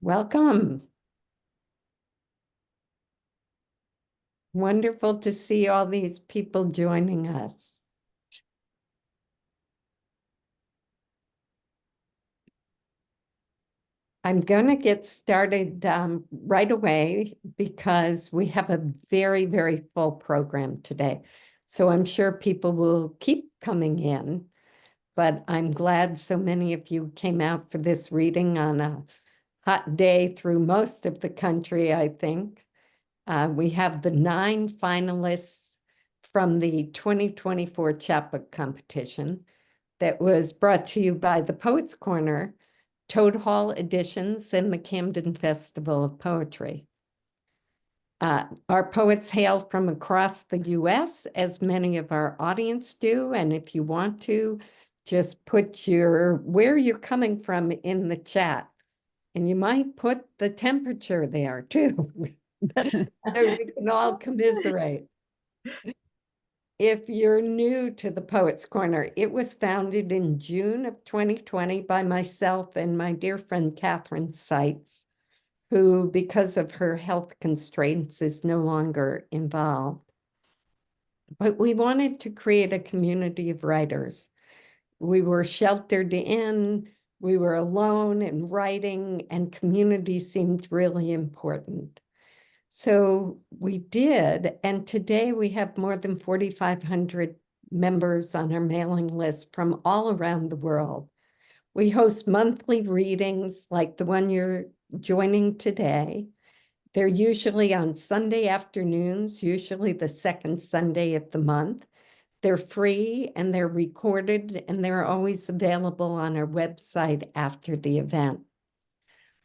Welcome. Wonderful to see all these people joining us. I'm going to get started right away because we have a very, very full program today. So I'm sure people will keep coming in, but I'm glad so many of you came out for this reading on a hot day through most of the country, I think. We have the 9 finalists from the 2024 Chapbook Competition that was brought to you by the Poets Corner, Toad Hall Editions, and the Camden Festival of Poetry. Our poets hail from across the U.S., as many of our audience do, and if you want to, just put where you're coming from in the chat, and you might put the temperature there too, so we can all commiserate. If you're new to the Poets Corner, it was founded in June of 2020 by myself and my dear friend Catherine Seitz, who, because of her health constraints, is no longer involved. But we wanted to create a community of writers. We were sheltered in, we were alone in writing, and community seemed really important. So we did, and today we have more than 4,500 members on our mailing list from all around the world. We host monthly readings like the one you're joining today. They're usually on Sunday afternoons, usually the second Sunday of the month. They're free and they're recorded, and they're always available on our website after the event.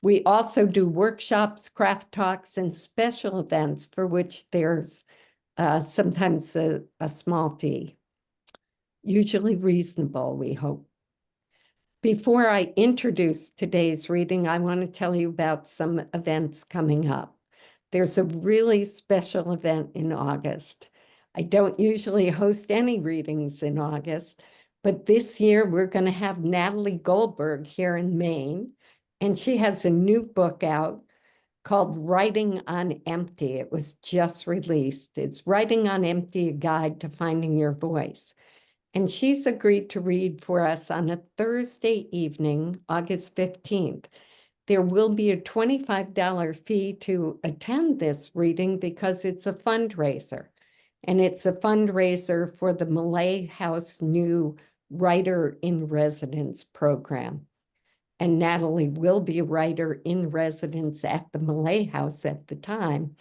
We also do workshops, craft talks, and special events for which there's sometimes a small fee, usually reasonable, we hope. Before I introduce today's reading, I want to tell you about some events coming up. There's a really special event in August. I don't usually host any readings in August, but this year we're going to have Natalie Goldberg here in Maine. And she has a new book out called Writing on Empty. It was just released. It's Writing on Empty, a Guide to Finding Your Voice. And she's agreed to read for us on a Thursday evening, August 15th. There will be a $25 fee to attend this reading because it's a fundraiser. And it's a fundraiser for the Millay House new Writer in Residence program. And Natalie will be a writer in residence at the Millay House at the time,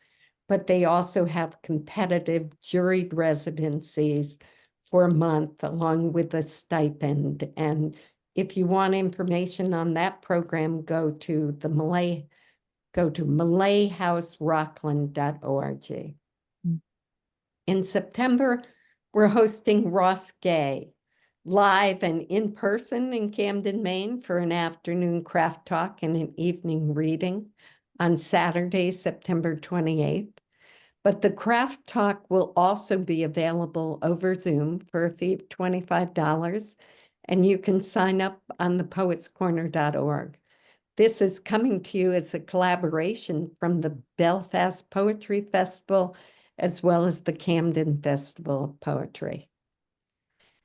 but they also have competitive juried residencies for a month along with a stipend. And if you want information on that program, go to MillayHouseRockland.org. In September, we're hosting Ross Gay live and in person in Camden, Maine for an afternoon craft talk and an evening reading on Saturday, September 28th. But the craft talk will also be available over Zoom for a fee of $25, and you can sign up on thepoetscorner.org. This is coming to you as a collaboration from the Belfast Poetry Festival as well as the Camden Festival of Poetry.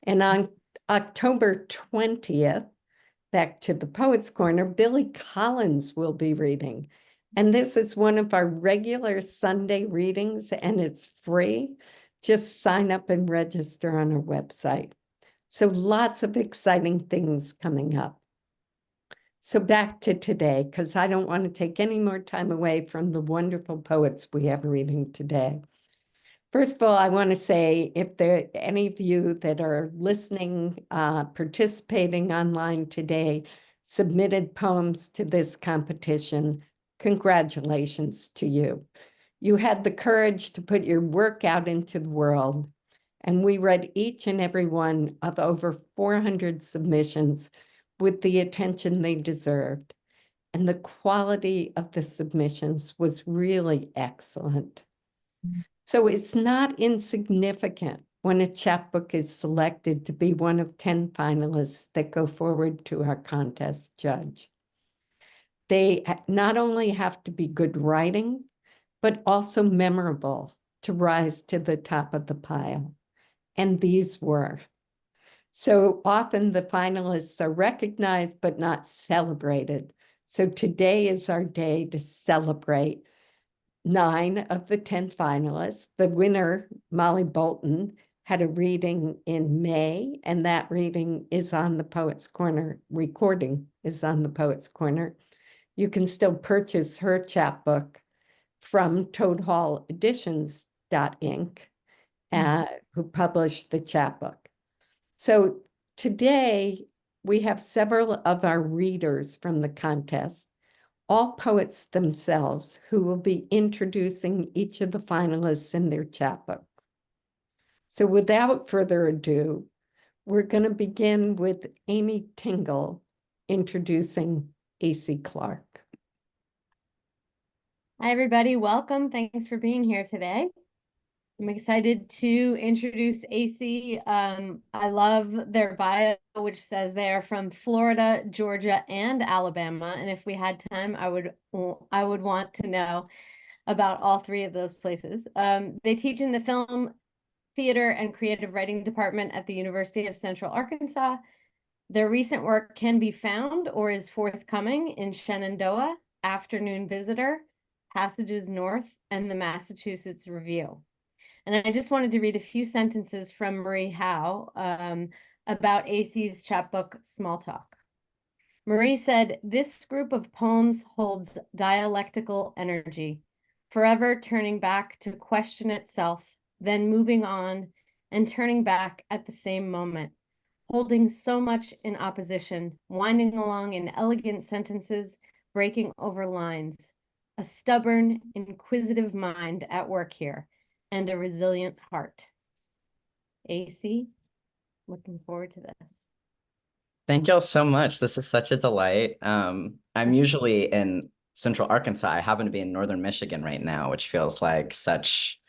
And on October 20th, back to the Poets Corner, Billy Collins will be reading. And this is one of our regular Sunday readings, and it's free. Just sign up and register on our website. So lots of exciting things coming up. So back to today, because I don't want to take any more time away from the wonderful poets we have reading today. First of all, I want to say, if there are any of you that are listening, participating online today, submitted poems to this competition, congratulations to you. You had the courage to put your work out into the world, and we read each and every one of over 400 submissions with the attention they deserved. And the quality of the submissions was really excellent. So it's not insignificant when a chapbook is selected to be one of 10 finalists that go forward to our contest judge. They not only have to be good writing, but also memorable to rise to the top of the pile. And these were. So often the finalists are recognized but not celebrated. So today is our day to celebrate 9 of the 10 finalists. The winner, Molly Bolton, had a reading in May, and that reading is on the Poets Corner, recording is on the Poets Corner. You can still purchase her chapbook from toadhalleditions.inc, who published the chapbook. So today we have several of our readers from the contest, all poets themselves, who will be introducing each of the finalists in their chapbook. So without further ado, we're going to begin with Amy Tingle introducing A.C. Clarke. Hi, everybody. Welcome. Thanks for being here today. I'm excited to introduce AC. I love their bio, which says they are from Florida, Georgia, and Alabama. And if we had time, I would want to know about all 3 of those places. They teach in the film, theater, and creative writing department at the University of Central Arkansas. Their recent work can be found or is forthcoming in Shenandoah, Afternoon Visitor, Passages North, and the Massachusetts Review. And I just wanted to read a few sentences from Marie Howe about AC's chapbook, Small Talk. Marie said, "This group of poems holds dialectical energy, forever turning back to question itself, then moving on and turning back at the same moment, holding so much in opposition, winding along in elegant sentences, breaking over lines. A stubborn, inquisitive mind at work here, and a resilient heart." AC, looking forward to this. Thank y'all so much. This is such a delight. I'm usually in Central Arkansas. I happen to be in Northern Michigan right now, which feels like such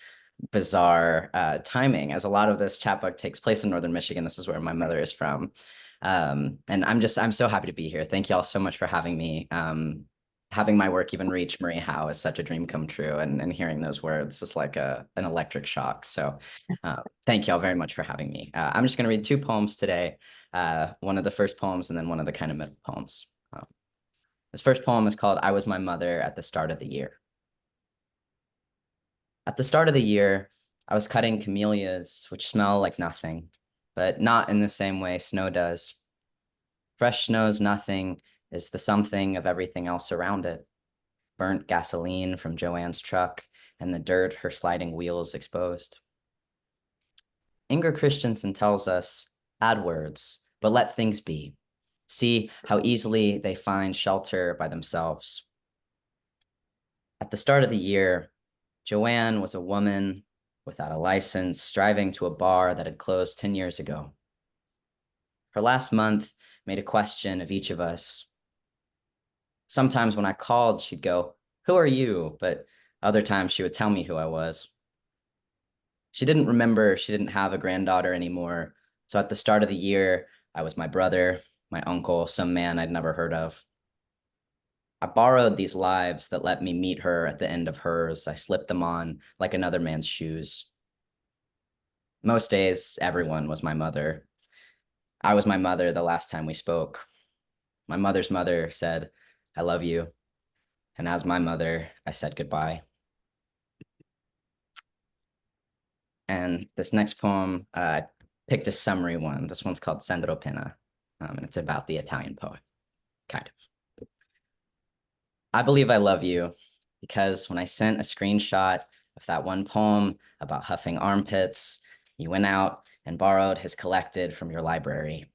bizarre timing, as a lot of this chapbook takes place in Northern Michigan. This is where my mother is from. And I'm so happy to be here. Thank y'all so much for having me. Having my work even reach Marie Howe is such a dream come true, and hearing those words is like an electric shock. So thank y'all very much for having me. I'm just going to read 2 poems today, one of the first poems and then one of the kind of middle poems. This first poem is called "I Was My Mother at the Start of the Year." At the start of the year, I was cutting camellias, which smell like nothing, but not in the same way snow does. Fresh snow's nothing is the something of everything else around it. Burnt gasoline from Joanne's truck and the dirt her sliding wheels exposed. Inger Christensen tells us, add words, but let things be. See how easily they find shelter by themselves. At the start of the year, Joanne was a woman without a license, striving to a bar that had closed 10 years ago. Her last month made a question of each of us. Sometimes when I called, she'd go, "Who are you?" But other times she would tell me who I was. She didn't remember she didn't have a granddaughter anymore. So at the start of the year, I was my brother, my uncle, some man I'd never heard of. I borrowed these lives that let me meet her at the end of hers. I slipped them on like another man's shoes. Most days, everyone was my mother. I was my mother the last time we spoke. My mother's mother said, "I love you." And as my mother, I said goodbye. And this next poem, I picked a summary one. This one's called Sandro Penna, and it's about the Italian poet, kind of. I believe I love you because when I sent a screenshot of that one poem about huffing armpits, you went out and borrowed his collected from your library.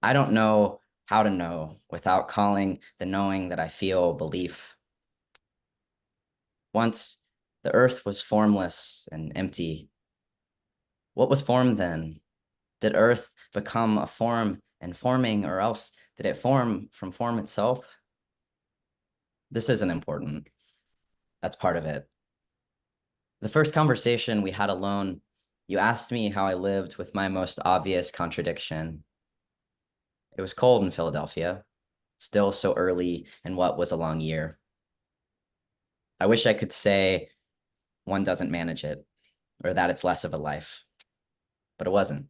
I don't know how to know without calling the knowing that I feel belief. Once the earth was formless and empty. What was formed then? Did earth become a form and forming, or else did it form from form itself? This isn't important. That's part of it. The first conversation we had alone, you asked me how I lived with my most obvious contradiction. It was cold in Philadelphia. still so early in what was a long year. I wish I could say one doesn't manage it, or that it's less of a life, but it wasn't.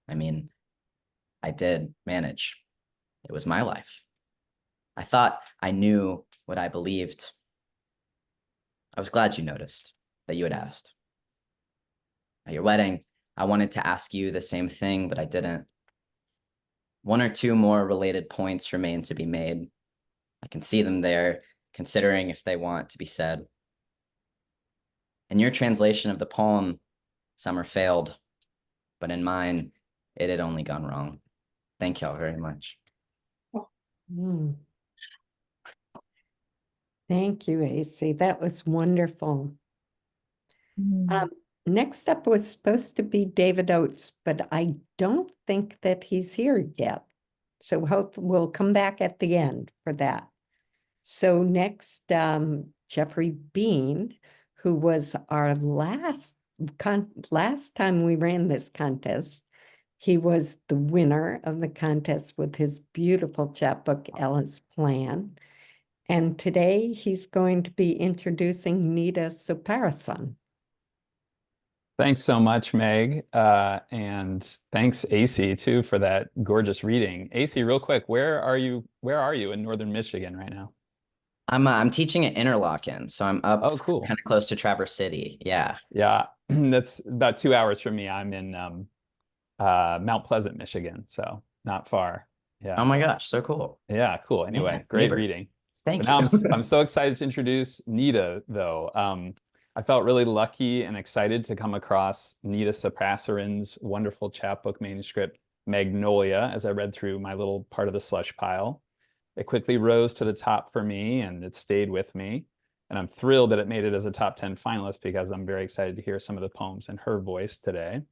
I mean, I did manage. It was my life. I thought I knew what I believed. I was glad you noticed, that you had asked. At your wedding, I wanted to ask you the same thing, but I didn't. One or two more related points remain to be made. I can see them there, considering if they want to be said. In your translation of the poem, summer failed, but in mine, it had only gone wrong. Thank y'all very much. Mm. Thank you, AC. That was wonderful. Next up was supposed to be David Oates, but I don't think that he's here yet. So hope we'll come back at the end for that. So next, Jeffrey Bean, who was our last time we ran this contest. He was the winner of the contest with his beautiful chapbook, Ella's Plan. And today he's going to be introducing Nita Soparasan. Thanks so much, Meg. And thanks, AC, too, for that gorgeous reading. AC, real quick, where are you in northern Michigan right now? I'm teaching at Interlochen, so I'm up Oh, cool. kind of close to Traverse City. Yeah. Yeah, that's about 2 hours from me. I'm in Mount Pleasant, Michigan, so not far. Yeah. Oh my gosh, so cool. Yeah, cool. Anyway, Amazing. great Neighbor. reading. Thank But you. now I'm so excited to introduce Nita, though. I felt really lucky and excited to come across Nita Soparasan's wonderful chapbook manuscript, Magnolia, as I read through my little part of the slush pile. It quickly rose to the top for me, and it stayed with me. And I'm thrilled that it made it as a top 10 finalist because I'm very excited to hear some of the poems in her voice today.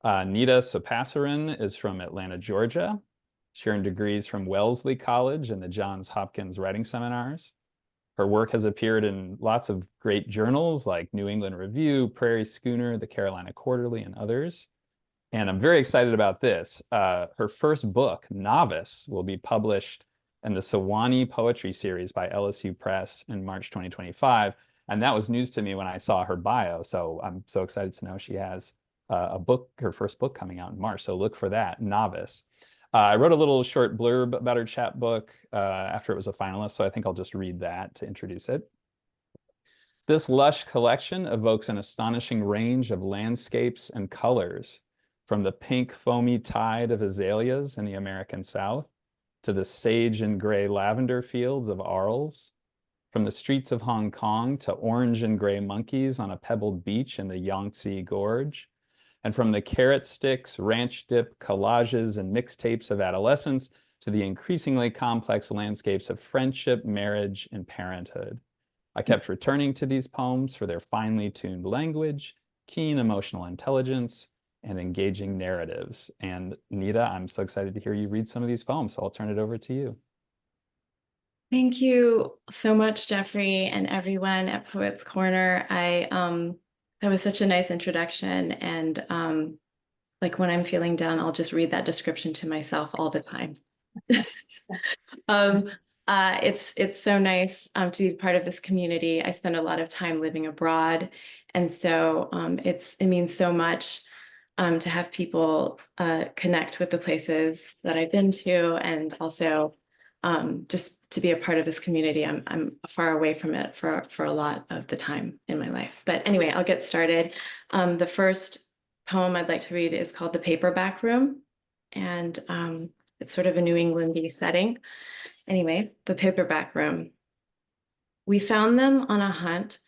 Nita Soparasan is from Atlanta, Georgia. She earned degrees from Wellesley College and the Johns Hopkins Writing Seminars. Her work has appeared in lots of great journals like New England Review, Prairie Schooner, the Carolina Quarterly, and others. And I'm very excited about this. Her first book, Novice, will be published in the Sewanee Poetry Series by LSU Press in March 2025. And that was news to me when I saw her bio. So I'm so excited to know she has a book, her first book coming out in March. So look for that, Novice. I wrote a little short blurb about her chapbook after it was a finalist, so I think I'll just read that to introduce it. This lush collection evokes an astonishing range of landscapes and colors, from the pink foamy tide of azaleas in the American South to the sage and gray lavender fields of Arles, from the streets of Hong Kong to orange and gray monkeys on a pebbled beach in the Yangtze Gorge, and from the carrot sticks, ranch dip, collages, and mixtapes of adolescence to the increasingly complex landscapes of friendship, marriage, and parenthood. I kept returning to these poems for their finely tuned language, keen emotional intelligence, and engaging narratives. And Nita, I'm so excited to hear you read some of these poems, so I'll turn it over to you. Thank you so much, Jeffrey, and everyone at Poets Corner. That was such a nice introduction, and like when I'm feeling down, I'll just read that description to myself all the time. It's so nice to be part of this community. I spend a lot of time living abroad, and so it means so much to have people connect with the places that I've been to, and also just to be a part of this community. I'm far away from it for a lot of the time in my life. But anyway, I'll get started. The first poem I'd like to read is called The Paperback Room, and it's sort of a New England-y setting. Anyway, The Paperback Room. We found them on a hunt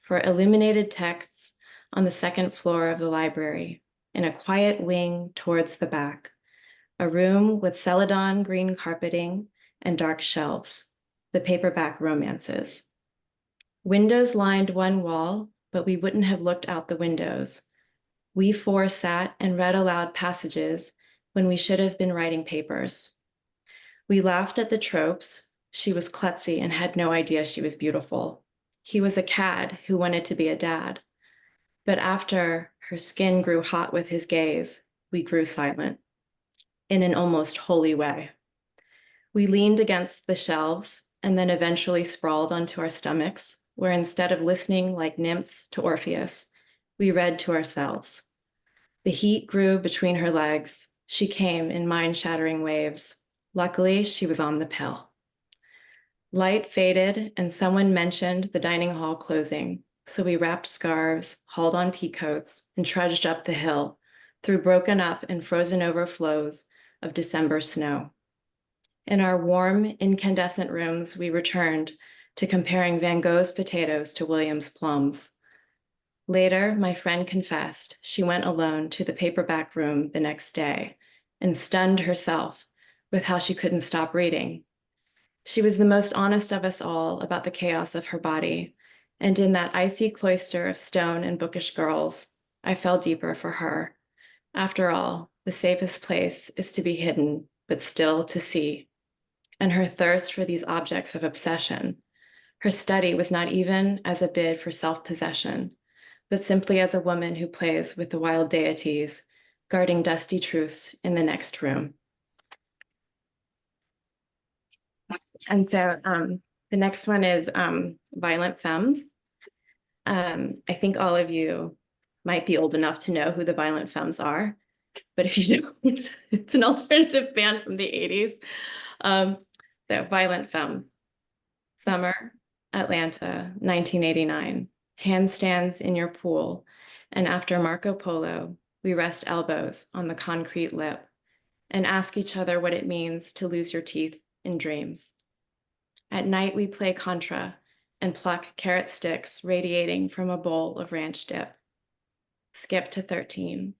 for illuminated texts on the second floor of the library, in a quiet wing towards the back, a room with celadon green carpeting and dark shelves, the paperback romances. Windows lined one wall, but we wouldn't have looked out the windows. We four sat and read aloud passages when we should have been writing papers. We laughed at the tropes. She was klutzy and had no idea she was beautiful. He was a cad who wanted to be a dad. But after her skin grew hot with his gaze, we grew silent in an almost holy way. We leaned against the shelves and then eventually sprawled onto our stomachs, where instead of listening like nymphs to Orpheus, we read to ourselves. The heat grew between her legs. She came in mind-shattering waves. Luckily, she was on the pill. Light faded, and someone mentioned the dining hall closing, so we wrapped scarves, hauled on peacoats, and trudged up the hill through broken up and frozen over flows of December snow. In our warm, incandescent rooms, we returned to comparing Van Gogh's potatoes to William's plums. Later, my friend confessed she went alone to the paperback room the next day and stunned herself with how she couldn't stop reading. She was the most honest of us all about the chaos of her body, and in that icy cloister of stone and bookish girls, I fell deeper for her. After all, the safest place is to be hidden, but still to see. And her thirst for these objects of obsession. Her study was not even as a bid for self-possession, but simply as a woman who plays with the wild deities, guarding dusty truths in the next room. And so the next one is Violent Femmes. I think all of you might be old enough to know who the Violent Femmes are, but if you don't, it's an alternative band from the 80s. So Violent Femme, summer, Atlanta, 1989. Handstands in your pool, and after Marco Polo, we rest elbows on the concrete lip and ask each other what it means to lose your teeth in dreams. At night, we play Contra and pluck carrot sticks radiating from a bowl of ranch dip. Skip to 13.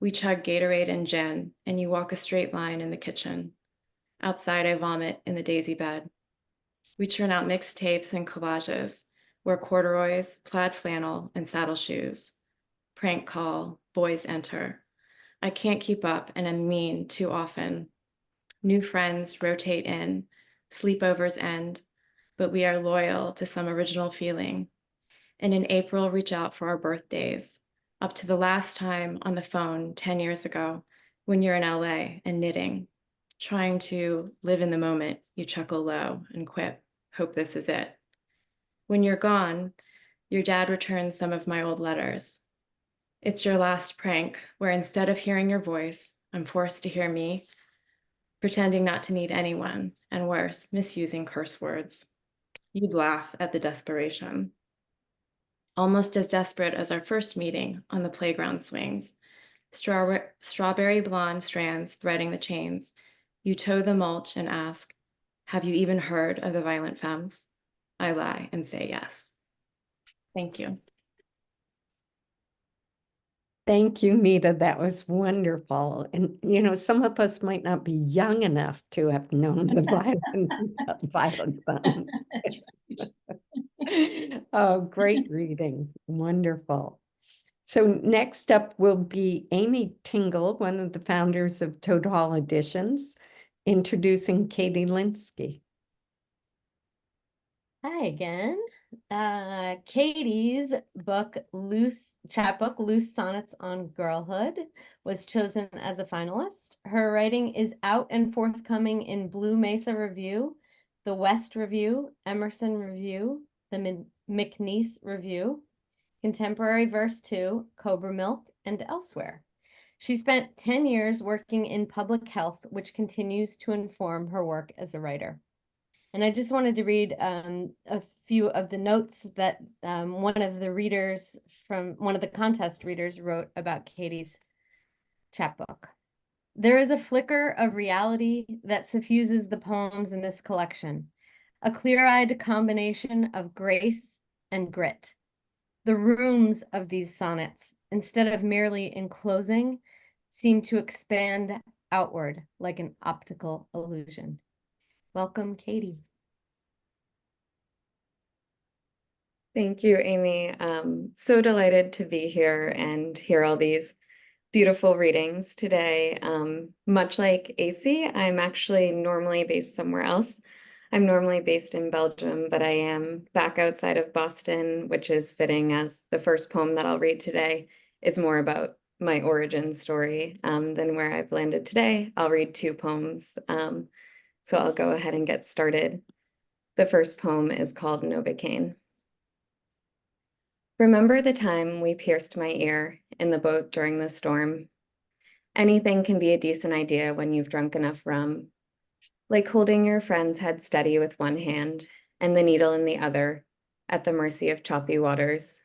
We chug Gatorade and gin, and you walk a straight line in the kitchen. Outside, I vomit in the daisy bed. We churn out mixtapes and collages, wear corduroys, plaid flannel, and saddle shoes. Prank call, boys enter. I can't keep up and am mean too often. New friends rotate in, sleepovers end, but we are loyal to some original feeling. And in April, reach out for our birthdays, up to the last time on the phone 10 years ago, when you're in LA and knitting. Trying to live in the moment, you chuckle low and quip, hope this is it. When you're gone, your dad returns some of my old letters. It's your last prank, where instead of hearing your voice, I'm forced to hear me, pretending not to need anyone, and worse, misusing curse words. You'd laugh at the desperation. Almost as desperate as our first meeting on the playground swings. Strawberry blonde strands threading the chains. You toe the mulch and ask, have you even heard of the Violent Femmes? I lie and say yes. Thank you. Thank you, Nita. That was wonderful. And, some of us might not be young enough to have known the Violent Femmes. Oh, great reading. Wonderful. So next up will be Amy Tingle, one of the founders of Total Editions, introducing Katie Linsky. Hi again. Katie's book, Chapbook, Loose Sonnets on Girlhood, was chosen as a finalist. Her writing is out and forthcoming in Blue Mesa Review, the West Review, Emerson Review, the McNeese Review, Contemporary Verse 2, Cobra Milk, and elsewhere. She spent 10 years working in public health, which continues to inform her work as a writer. And I just wanted to read a few of the notes that one of the contest readers wrote about Katie's chapbook. There is a flicker of reality that suffuses the poems in this collection, a clear-eyed combination of grace and grit. The rooms of these sonnets, instead of merely enclosing, seem to expand outward like an optical illusion. Welcome, Katie. Thank you, Amy. So delighted to be here and hear all these beautiful readings today. Much like AC, I'm actually normally based somewhere else. I'm normally based in Belgium, but I am back outside of Boston, which is fitting, as the first poem that I'll read today is more about my origin story than where I've landed today. I'll read two poems So I'll go ahead and get started. The first poem is called Novocaine. Remember the time we pierced my ear in the boat during the storm? Anything can be a decent idea when you've drunk enough rum, like holding your friend's head steady with one hand and the needle in the other, at the mercy of choppy waters.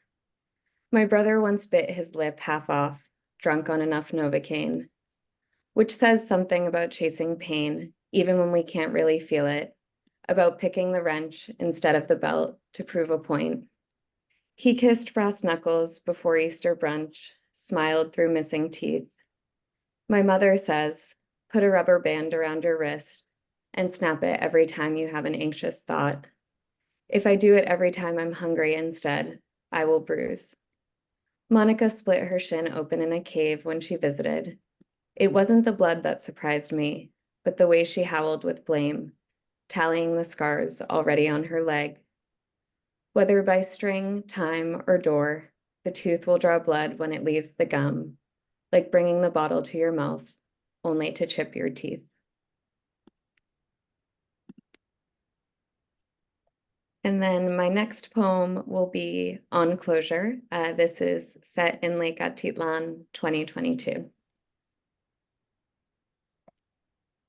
My brother once bit his lip half off, drunk on enough Novocaine, which says something about chasing pain, even when we can't really feel it, about picking the wrench instead of the belt to prove a point. He kissed brass knuckles before Easter brunch, smiled through missing teeth. My mother says, put a rubber band around your wrist and snap it every time you have an anxious thought. If I do it every time I'm hungry instead, I will bruise. Monica split her shin open in a cave when she visited. It wasn't the blood that surprised me, but the way she howled with blame, tallying the scars already on her leg. Whether by string, time, or door, the tooth will draw blood when it leaves the gum, like bringing the bottle to your mouth, only to chip your teeth. And then my next poem will be On Closure. This is set in Lake Atitlan, 2022.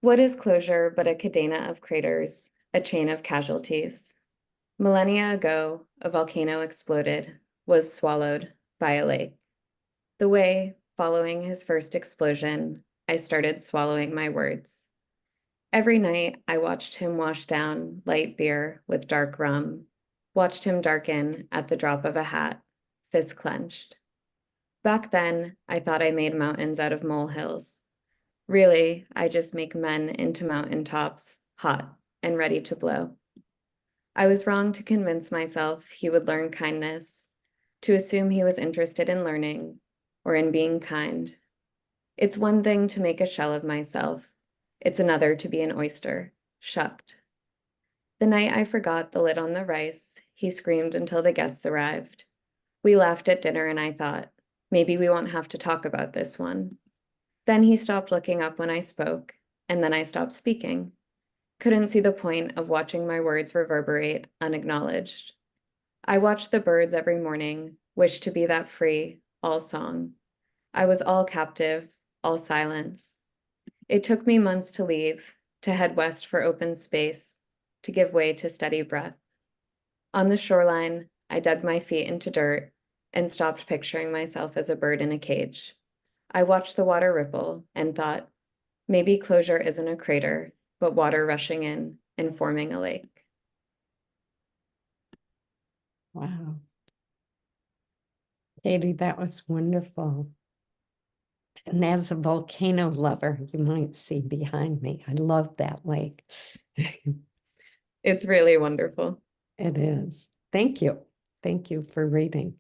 What is closure but a cadena of craters, a chain of casualties? Millennia ago, a volcano exploded, was swallowed by a lake. The way, following his first explosion, I started swallowing my words. Every night, I watched him wash down light beer with dark rum, watched him darken at the drop of a hat, fist clenched. Back then, I thought I made mountains out of molehills. Really, I just make men into mountaintops, hot and ready to blow. I was wrong to convince myself he would learn kindness, to assume he was interested in learning or in being kind. It's one thing to make a shell of myself. It's another to be an oyster, shucked. The night I forgot the lid on the rice, he screamed until the guests arrived. We laughed at dinner and I thought, maybe we won't have to talk about this one. Then he stopped looking up when I spoke, and then I stopped speaking. Couldn't see the point of watching my words reverberate unacknowledged. I watched the birds every morning, wished to be that free, all song. I was all captive, all silence. It took me months to leave, to head west for open space, to give way to steady breath. On the shoreline, I dug my feet into dirt and stopped picturing myself as a bird in a cage. I watched the water ripple and thought, maybe closure isn't a crater, but water rushing in and forming a lake. Wow. Katie, that was wonderful. And as a volcano lover, you might see behind me, I love that lake. It's really wonderful. It is. Thank you. Thank you for reading.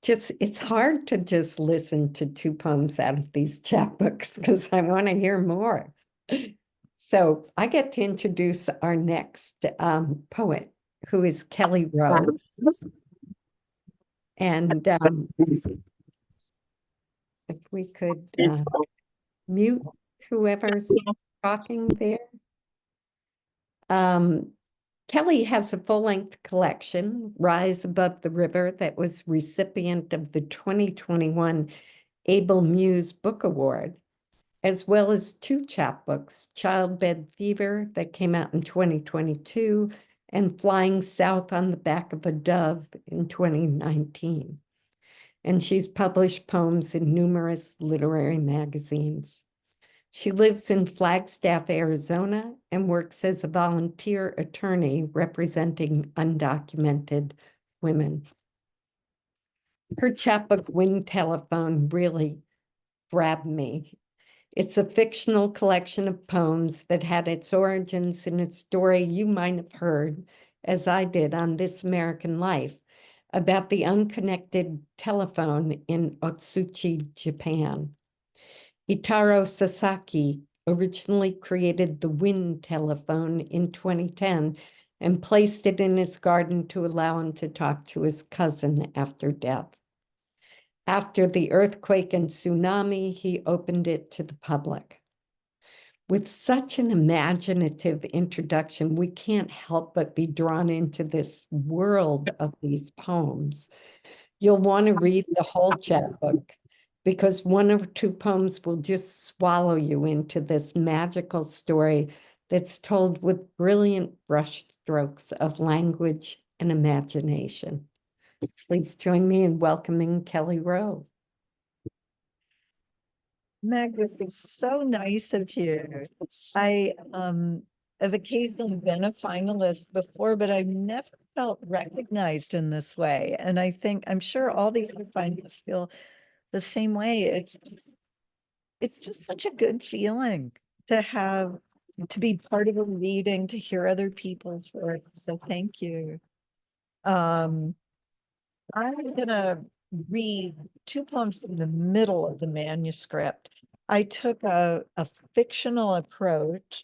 It's hard to just listen to two poems out of these chapbooks because I want to hear more. So I get to introduce our next poet, who is Kelly Rowe. And if we could mute whoever's talking there. Kelly has a full-length collection, Rise Above the River, that was recipient of the 2021 Able Muse Book Award, as well as two chapbooks, Childbed Fever, that came out in 2022, and Flying South on the Back of a Dove in 2019. And she's published poems in numerous literary magazines. She lives in Flagstaff, Arizona, and works as a volunteer attorney representing undocumented women. Her chapbook, Wing Telephone, really grabbed me. It's a fictional collection of poems that had its origins in a story you might have heard, as I did on This American Life, about the unconnected telephone in Otsuchi, Japan. Itaro Sasaki originally created the wind telephone in 2010 and placed it in his garden to allow him to talk to his cousin after death. After the earthquake and tsunami, he opened it to the public. With such an imaginative introduction, we can't help but be drawn into this world of these poems. You'll want to read the whole chapbook because one or two poems will just swallow you into this magical story that's told with brilliant brushstrokes of language and imagination. Please join me in welcoming Kelly Rowe. Meg, this is so nice of you. I have occasionally been a finalist before, but I've never felt recognized in this way. And I'm sure all the other finalists feel the same way. It's just such a good feeling to be part of a reading, to hear other people's work. So thank you. I'm gonna read two poems from the middle of the manuscript. I took a fictional approach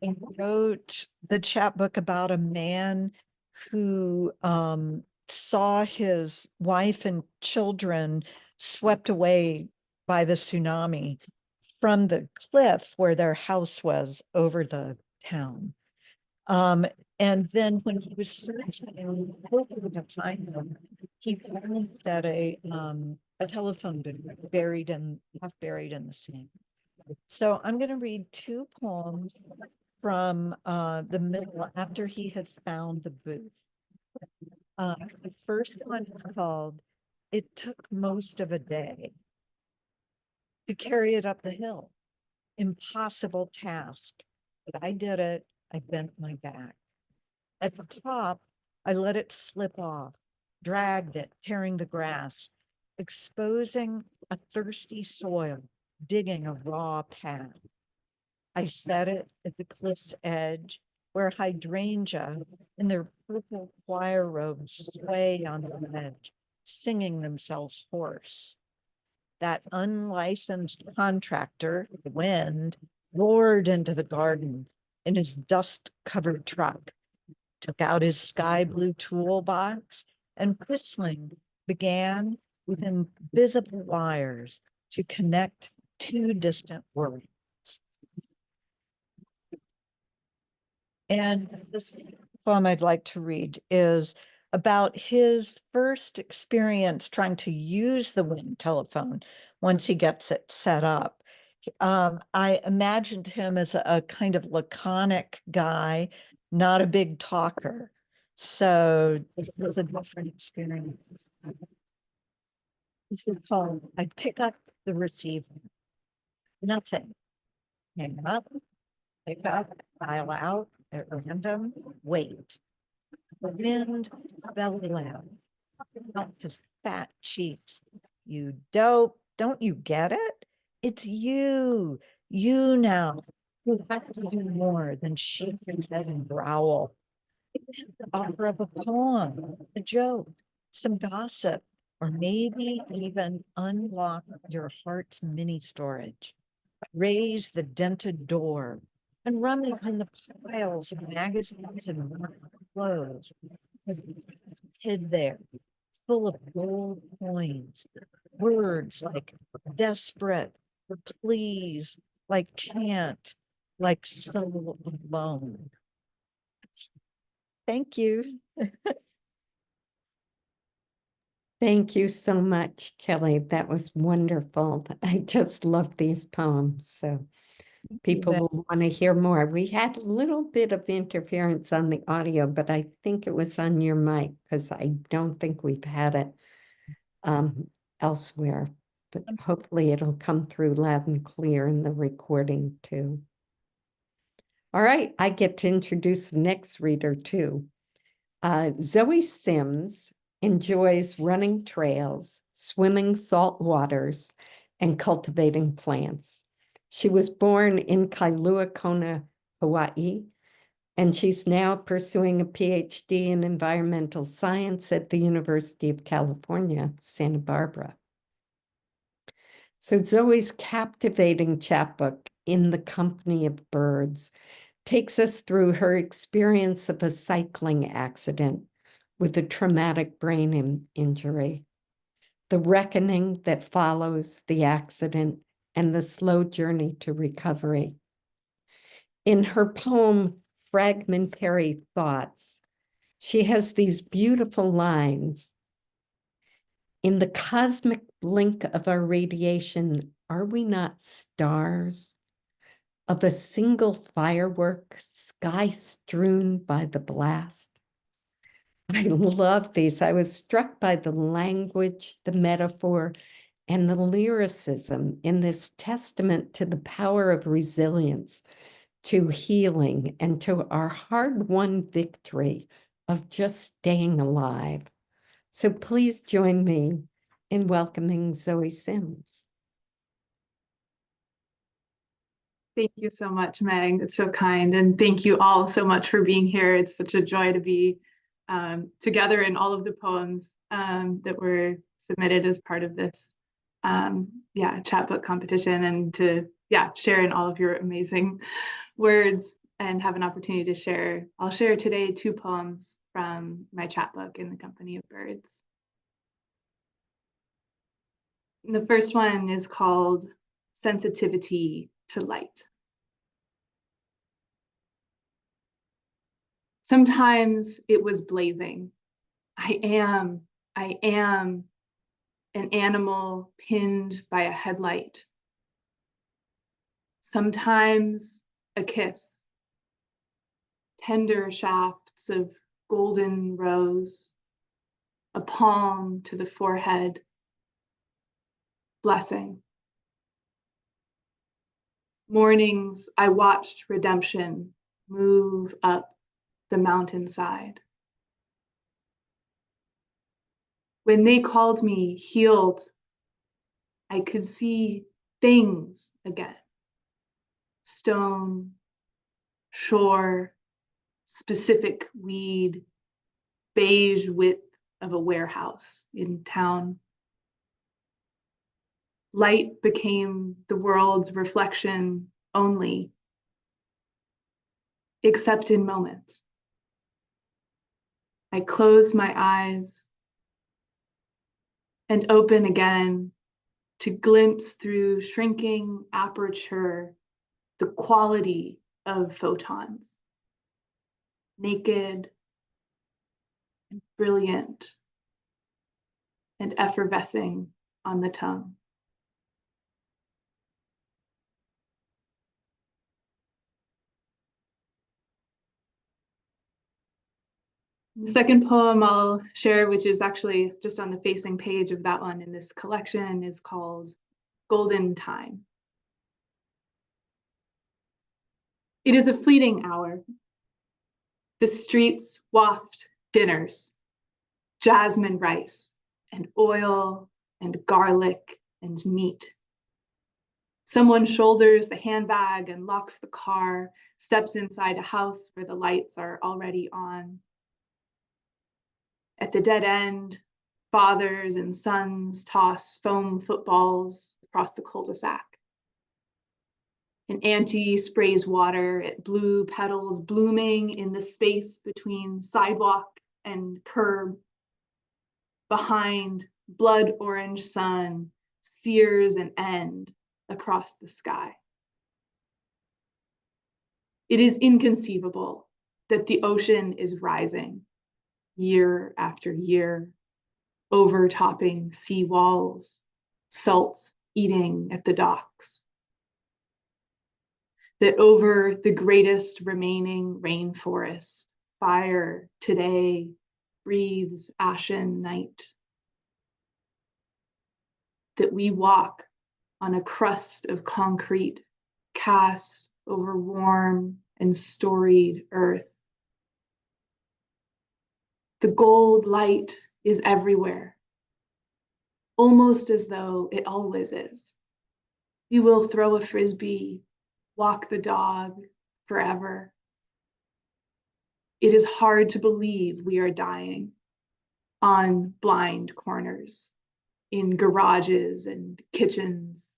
and wrote the chapbook about a man who saw his wife and children swept away by the tsunami from the cliff where their house was over the town. And then when he was searching and hoping to find them, he found that a telephone booth half buried in the sand. So I'm going to read two poems from the middle after he has found the booth. The first one is called "It Took Most of a Day to Carry It Up the Hill. Impossible task, but I did it. I bent my back. At the top, I let it slip off, dragged it, tearing the grass, exposing a thirsty soil, digging a raw path. I set it at the cliff's edge, where hydrangea in their purple choir robes sway on the ledge, singing themselves hoarse. That unlicensed contractor, the wind, roared into the garden in his dust-covered truck, took out his sky blue toolbox, and whistling began with invisible wires to connect two distant worlds. And this poem I'd like to read is about his first experience trying to use the wind telephone once he gets it set up. I imagined him as a kind of laconic guy, not a big talker. So it was a different experience. This is called, I'd pick up the receiver. Nothing. Hang up, pick up, dial out at random, wait. The wind belly laughs, felt his fat cheeks. You dope, don't you get it? It's you now, who have to do more than shake your head and growl. Offer up a poem, a joke, some gossip, or maybe even unlock your heart's mini storage. Raise the dented door and rummage in the piles of magazines and clothes hid there, full of gold coins, words like desperate, please, like can't, like so alone. Thank you. Thank you so much, Kelly. That was wonderful. I just love these poems. So people will want to hear more. We had a little bit of interference on the audio, but I think it was on your mic because I don't think we've had it elsewhere. But hopefully it'll come through loud and clear in the recording too. All right, I get to introduce the next reader too. Zoe Sims enjoys running trails, swimming salt waters, and cultivating plants. She was born in Kailua Kona, Hawaii, and she's now pursuing a PhD in environmental science at the University of California, Santa Barbara. So Zoe's captivating chapbook, In the Company of Birds, takes us through her experience of a cycling accident with a traumatic brain injury, the reckoning that follows the accident, and the slow journey to recovery. In her poem, Fragmentary Thoughts, she has these beautiful lines. In the cosmic blink of our radiation, are we not stars of a single firework, sky strewn by the blast? I love these. I was struck by the language, the metaphor, and the lyricism in this testament to the power of resilience, to healing, and to our hard-won victory of just staying alive. So please join me in welcoming Zoe Sims. Thank you so much, Meg. It's so kind. And thank you all so much for being here. It's such a joy to be together in all of the poems that were submitted as part of this chapbook competition, and to share in all of your amazing words and have an opportunity to share. I'll share today 2 poems from my chapbook, In the Company of Birds. The first one is called Sensitivity to Light. Sometimes it was blazing. I am an animal pinned by a headlight. Sometimes a kiss, tender shafts of golden rose, a palm to the forehead, blessing. Mornings I watched redemption move up the mountainside. When they called me healed, I could see things again. Stone, shore, specific weed, beige width of a warehouse in town. Light became the world's reflection only, except in moments. I close my eyes and open again to glimpse through shrinking aperture the quality of photons, naked and brilliant and effervescing on the tongue. The second poem I'll share, which is actually just on the facing page of that one in this collection, is called Golden Time. It is a fleeting hour. The streets waft dinners, jasmine rice and oil and garlic and meat. Someone shoulders the handbag and locks the car, steps inside a house where the lights are already on. At the dead end, fathers and sons toss foam footballs across the cul-de-sac. An auntie sprays water at blue petals blooming in the space between sidewalk and curb. Behind, blood orange sun sears an end across the sky. It is inconceivable that the ocean is rising year after year, overtopping sea walls, salt eating at the docks. That over the greatest remaining rainforest, fire today breathes ashen night. That we walk on a crust of concrete cast over warm and storied earth. The gold light is everywhere, almost as though it always is. We will throw a frisbee, walk the dog forever. It is hard to believe we are dying on blind corners, in garages and kitchens,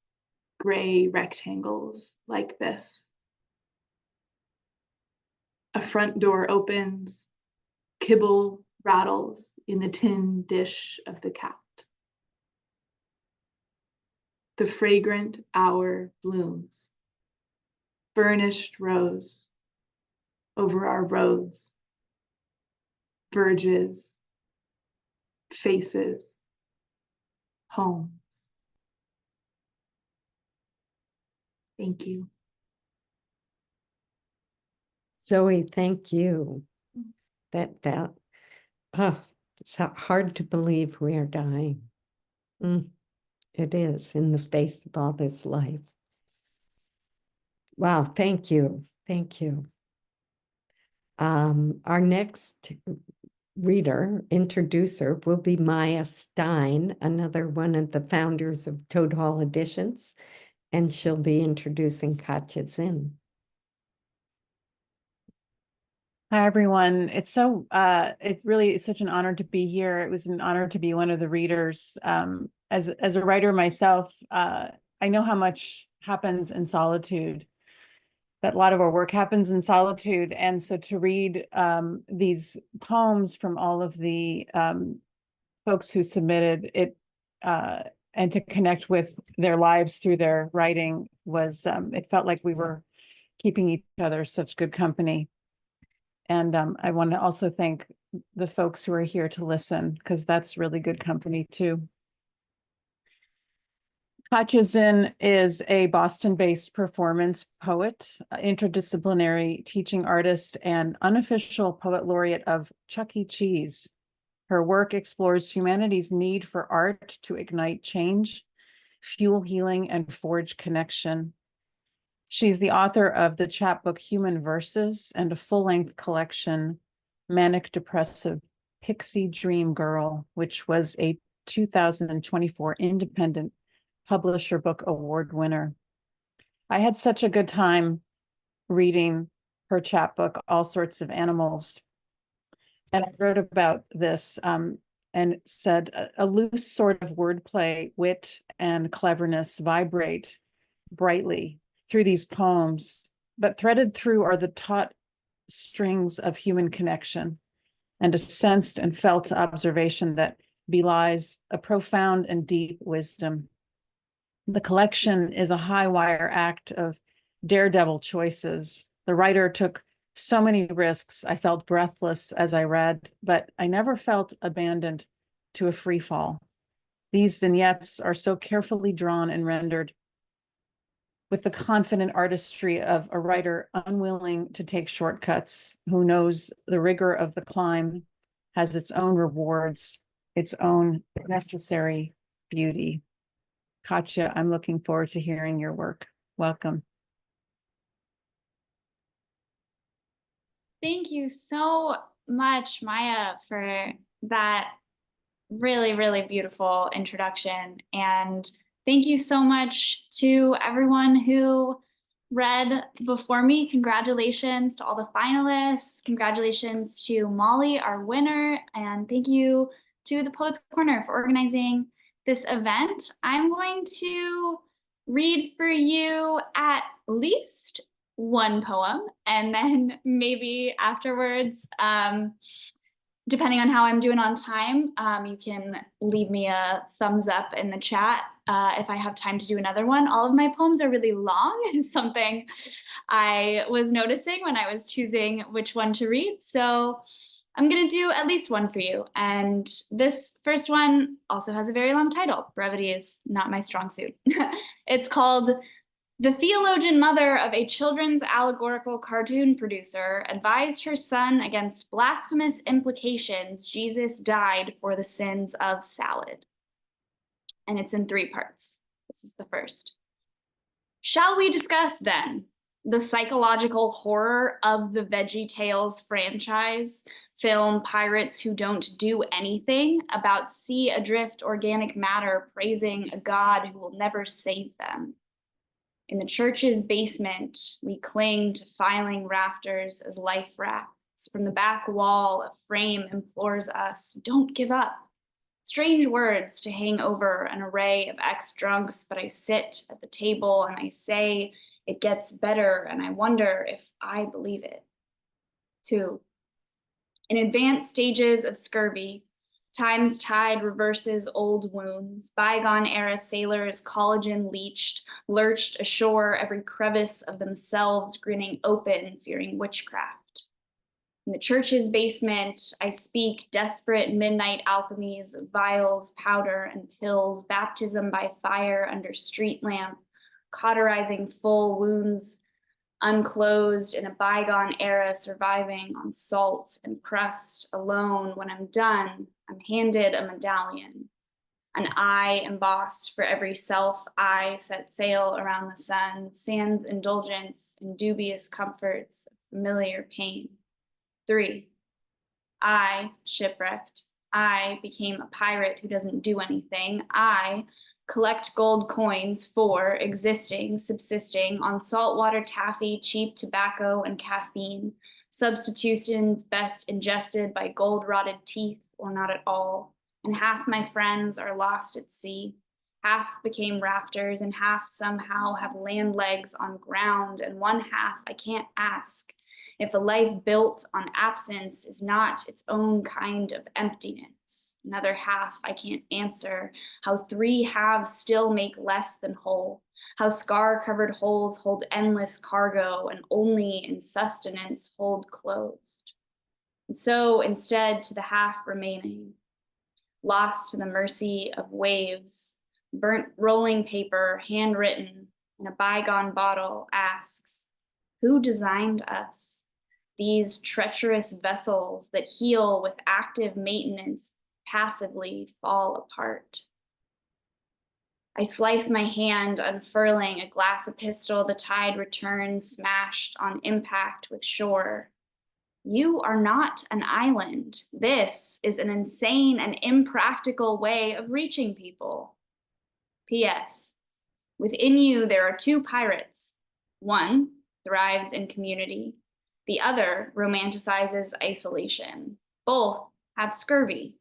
gray rectangles like this. A front door opens, kibble rattles in the tin dish of the cat. The fragrant hour blooms. burnished rose over our roads, verges, faces, homes. Thank you. Zoe, thank you. It's hard to believe we are dying. It is, in the face of all this life. Wow, thank you. Thank you. Our next introducer will be Maya Stein, another one of the founders of Toad Hall Editions, and she'll be introducing Katya Zinn. Hi, everyone. It's really such an honor to be here. It was an honor to be one of the readers. As a writer myself, I know how much happens in solitude, that a lot of our work happens in solitude. And so to read these poems from all of the folks who submitted it and to connect with their lives through their writing was, it felt like we were keeping each other such good company. And I want to also thank the folks who are here to listen, because that's really good company too. Katya Zinn is a Boston-based performance poet, interdisciplinary teaching artist, and unofficial poet laureate of Chuck E. Cheese. Her work explores humanity's need for art to ignite change, fuel healing, and forge connection. She's the author of the chapbook Human Verses and a full-length collection, Manic Depressive Pixie Dream Girl, which was a 2024 Independent Publisher Book Award winner. I had such a good time reading her chapbook, All Sorts of Animals. And I wrote about this and said a loose sort of wordplay, wit, and cleverness vibrate brightly through these poems, but threaded through are the taut strings of human connection and a sensed and felt observation that belies a profound and deep wisdom. The collection is a high wire act of daredevil choices. The writer took so many risks. I felt breathless as I read, but I never felt abandoned to a free fall. These vignettes are so carefully drawn and rendered with the confident artistry of a writer unwilling to take shortcuts, who knows the rigor of the climb has its own rewards, its own necessary beauty. Katya, I'm looking forward to hearing your work. Welcome. Thank you so much, Maya, for that really, really beautiful introduction. And thank you so much to everyone who read before me. Congratulations to all the finalists. Congratulations to Molly, our winner. And thank you to the Poets Corner for organizing this event. I'm going to read for you at least one poem, and then maybe afterwards, depending on how I'm doing on time, you can leave me a thumbs up in the chat if I have time to do another one. All of my poems are really long. It's something I was noticing when I was choosing which one to read. So I'm gonna do at least one for you. And this first one also has a very long title. Brevity is not my strong suit. It's called "The theologian mother of a children's allegorical cartoon producer advised her son against blasphemous implications. Jesus died for the sins of salad." And it's in 3 parts. This is the first. Shall we discuss then the psychological horror of the VeggieTales franchise, film pirates who don't do anything, about sea adrift organic matter praising a God who will never save them? In the church's basement, we cling to filing rafters as life rafts. From the back wall, a frame implores us, don't give up. Strange words to hang over an array of ex-drunks, but I sit at the table and I say, it gets better, and I wonder if I believe it. 2. In advanced stages of scurvy, Time's tide reverses old wounds. Bygone era sailors, collagen leached, lurched ashore, every crevice of themselves grinning open, fearing witchcraft. In the church's basement, I speak desperate midnight alchemies of vials, powder, and pills, baptism by fire under street lamp, cauterizing full wounds unclosed in a bygone era, surviving on salt and crust alone. When I'm done, I'm handed a medallion, an eye embossed for every self. I set sail around the sun, sans indulgence and dubious comforts of familiar pain. 3, I, shipwrecked. I became a pirate who doesn't do anything. I collect gold coins. 4, existing, subsisting on saltwater taffy, cheap tobacco, and caffeine. Substitutions best ingested by gold-rotted teeth or not at all. And half my friends are lost at sea. Half became rafters, and half somehow have land legs on ground, and one half I can't ask if the life built on absence is not its own kind of emptiness. Another half I can't answer how 3 halves still make less than whole, how scar-covered holes hold endless cargo and only in sustenance hold closed. And so instead, to the half remaining, lost to the mercy of waves, burnt rolling paper, handwritten in a bygone bottle, asks, who designed us? These treacherous vessels that heal with active maintenance passively fall apart. I slice my hand, unfurling a glass epistle. The tide returns, smashed on impact with shore. You are not an island. This is an insane and impractical way of reaching people. P.S. Within you, there are 2 pirates. One thrives in community. The other romanticizes isolation. Both have scurvy.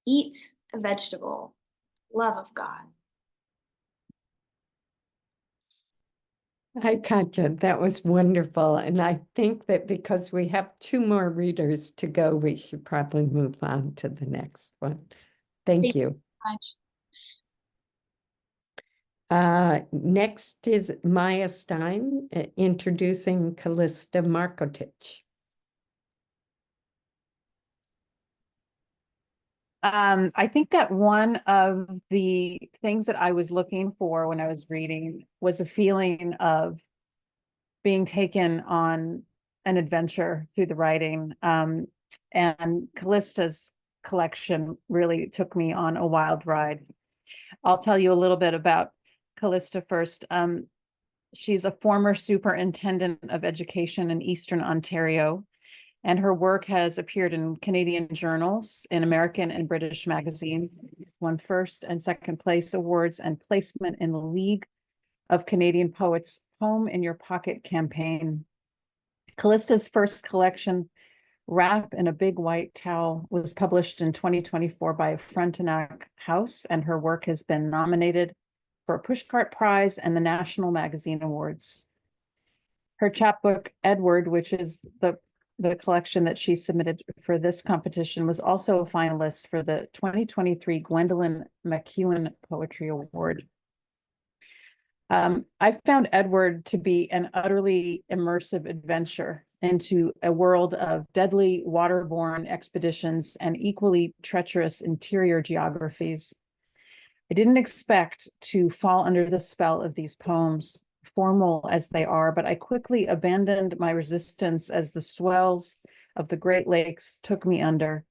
Eat a vegetable. Love of God. Hi, Katja. That was wonderful. And I think that because we have 2 more readers to go, we should probably move on to the next one. Thank you. Much. Next is Maya Stein, introducing Callista Markotic. I think that one of the things that I was looking for when I was reading was a feeling of being taken on an adventure through the writing. And Callista's collection really took me on a wild ride. I'll tell you a little bit about Callista first. She's a former superintendent of education in Eastern Ontario, and her work has appeared in Canadian journals, in American and British magazines, won first and second place awards and placement in the League of Canadian Poets Home in Your Pocket campaign. Callista's first collection, Wrap in a Big White Towel, was published in 2024 by Frontenac House, and her work has been nominated for a Pushcart Prize and the National Magazine Awards. Her chapbook, Edward, which is the collection that she submitted for this competition, was also a finalist for the 2023 Gwendolyn McEwen Poetry Award. I found Edward to be an utterly immersive adventure into a world of deadly waterborne expeditions and equally treacherous interior geographies. I didn't expect to fall under the spell of these poems, formal as they are, but I quickly abandoned my resistance as the swells of the Great Lakes took me under,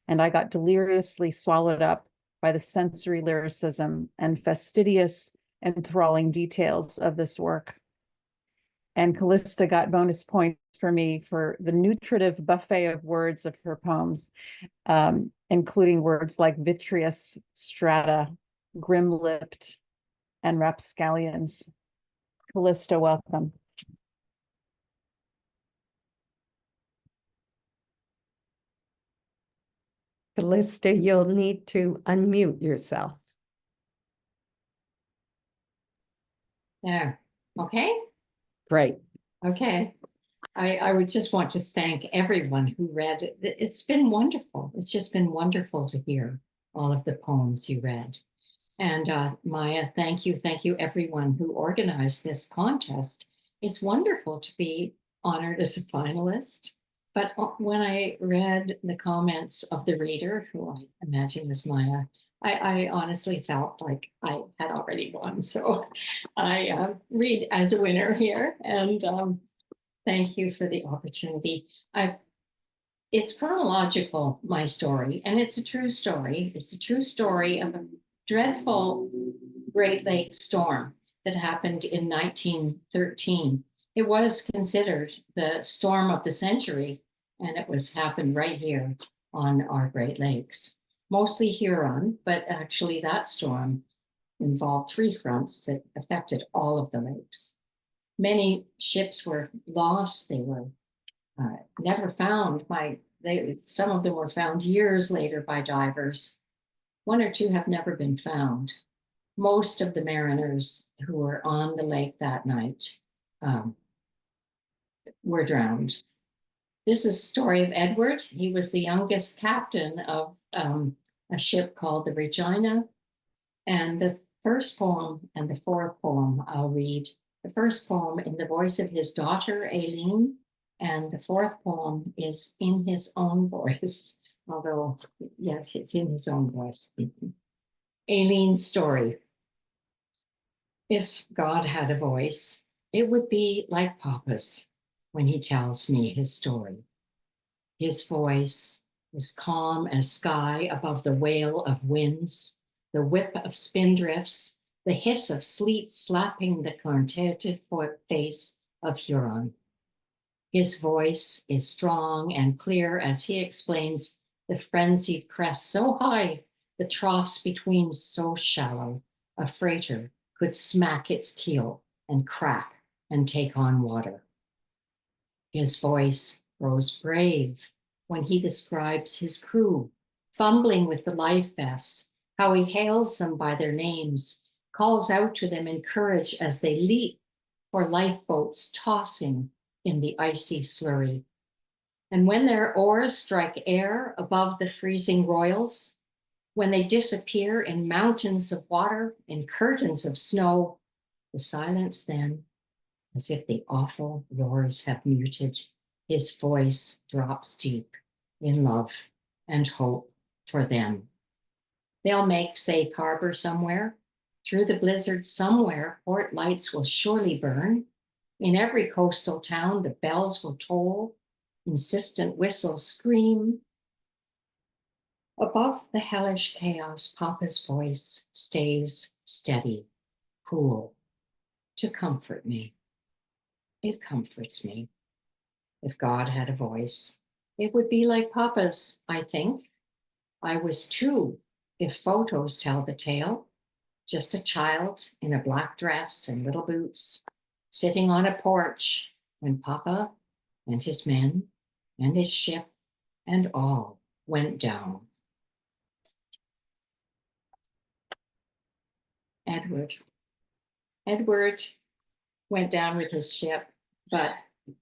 and I got deliriously swallowed up by the sensory lyricism and fastidious, enthralling details of this work. And Callista got bonus points for me for the nutritive buffet of words of her poems, including words like vitreous, strata, grim-lipped, and rapscallions. Callista, welcome. Callista, you'll need to unmute yourself. There. Okay. Great. Okay. I would just want to thank everyone who read it. It's been wonderful. It's just been wonderful to hear all of the poems you read. And Maya, thank you everyone who organized this contest. It's wonderful to be honored as a finalist. But when I read the comments of the reader, who I imagine was Maya, I honestly felt like I had already won. So I read as a winner here, and thank you for the opportunity. It's chronological, my story, and it's a true story. It's a true story of a dreadful Great Lakes storm that happened in 1913. It was considered the storm of the century, and it was happened right here on our Great Lakes, mostly Huron, but actually that storm involved 3 fronts that affected all of the lakes. Many ships were lost. They were never found some of them were found years later by divers. 1 or 2 have never been found. Most of the mariners who were on the lake that night were drowned. This is the story of Edward. He was the youngest captain of a ship called the Regina. And the first poem and the 4th poem I'll read. The first poem in the voice of his daughter, Aileen, and the 4th poem is in his own voice, although, yes, it's in his own voice. Aileen's story. If God had a voice, it would be like Papa's when he tells me his story. His voice is calm as sky above the wail of winds, the whip of spindrifts, the hiss of sleet slapping the contented face of Huron. His voice is strong and clear as he explains the frenzied crest so high, the troughs between so shallow, a freighter could smack its keel and crack and take on water. His voice grows brave when he describes his crew, fumbling with the life vests, how he hails them by their names, calls out to them in courage as they leap for lifeboats tossing in the icy slurry. And when their oars strike air above the freezing royals, when they disappear in mountains of water, in curtains of snow, the silence then, as if the awful roars have muted, his voice drops deep in love and hope for them. They'll make safe harbor somewhere. Through the blizzard somewhere, port lights will surely burn. In every coastal town, the bells will toll, insistent whistles scream. Above the hellish chaos, Papa's voice stays steady, cool, to comfort me. It comforts me. If God had a voice, it would be like Papa's, I think. I was 2, if photos tell the tale. Just a child in a black dress and little boots, sitting on a porch when Papa and his men and his ship and all went down. Edward went down with his ship, but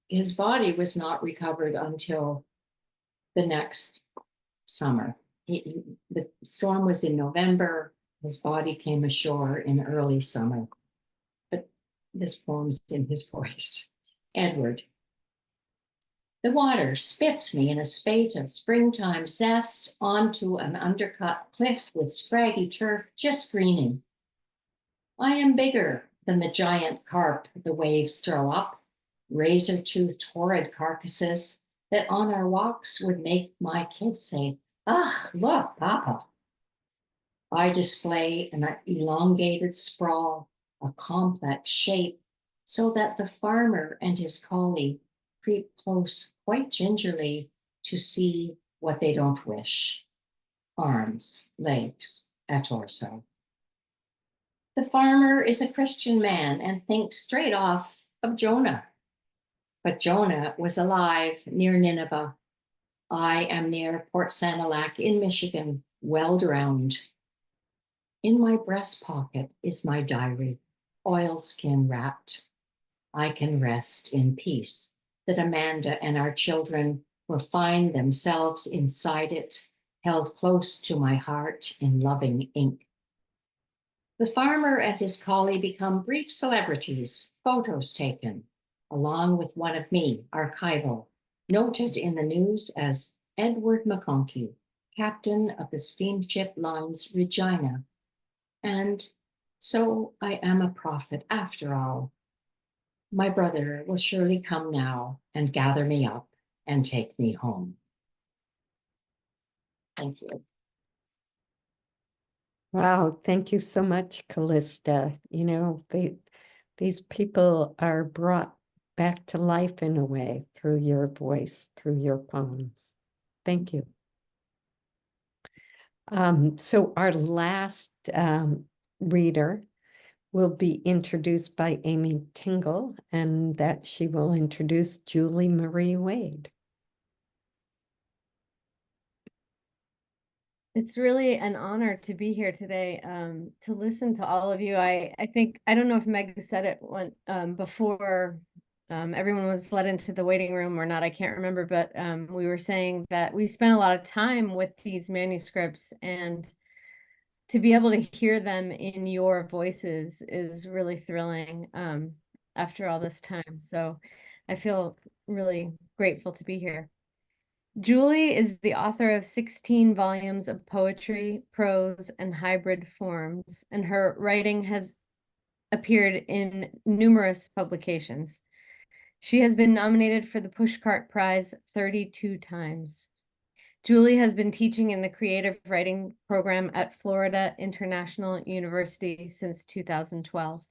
his body was not recovered until the next summer. The storm was in November. His body came ashore in early summer. But this poem's in his voice. Edward. The water spits me in a spate of springtime zest onto an undercut cliff with scraggy turf just greening. I am bigger than the giant carp the waves throw up, razor-toothed horrid carcasses that on our walks would make my kids say, "Ah, look, Papa." I display an elongated sprawl, a complex shape, so that the farmer and his collie creep close quite gingerly to see what they don't wish. Arms, legs, a torso. The farmer is a Christian man and thinks straight off of Jonah. But Jonah was alive near Nineveh. I am near Port Sanilac in Michigan, well drowned. In my breast pocket is my diary, oilskin wrapped. I can rest in peace that Amanda and our children will find themselves inside it, held close to my heart in loving ink. The farmer and his collie become brief celebrities, photos taken, along with one of me, archival, noted in the news as Edward McConkie, captain of the steamship lines Regina. And so I am a prophet after all. My brother will surely come now and gather me up and take me home. Thank you. Wow, thank you so much, Callista. You know, these people are brought back to life in a way through your voice, through your poems. Thank you. So our last reader will be introduced by Amy Tingle, and that she will introduce Julie Marie Wade. It's really an honor to be here today, to listen to all of you. I think, I don't know if Meg said it before everyone was let into the waiting room or not, I can't remember, but we were saying that we spent a lot of time with these manuscripts, and to be able to hear them in your voices is really thrilling after all this time. So I feel really grateful to be here. Julie is the author of 16 volumes of poetry, prose, and hybrid forms, and her writing has appeared in numerous publications. She has been nominated for the Pushcart Prize 32 times. Julie has been teaching in the creative writing program at Florida International University since 2012.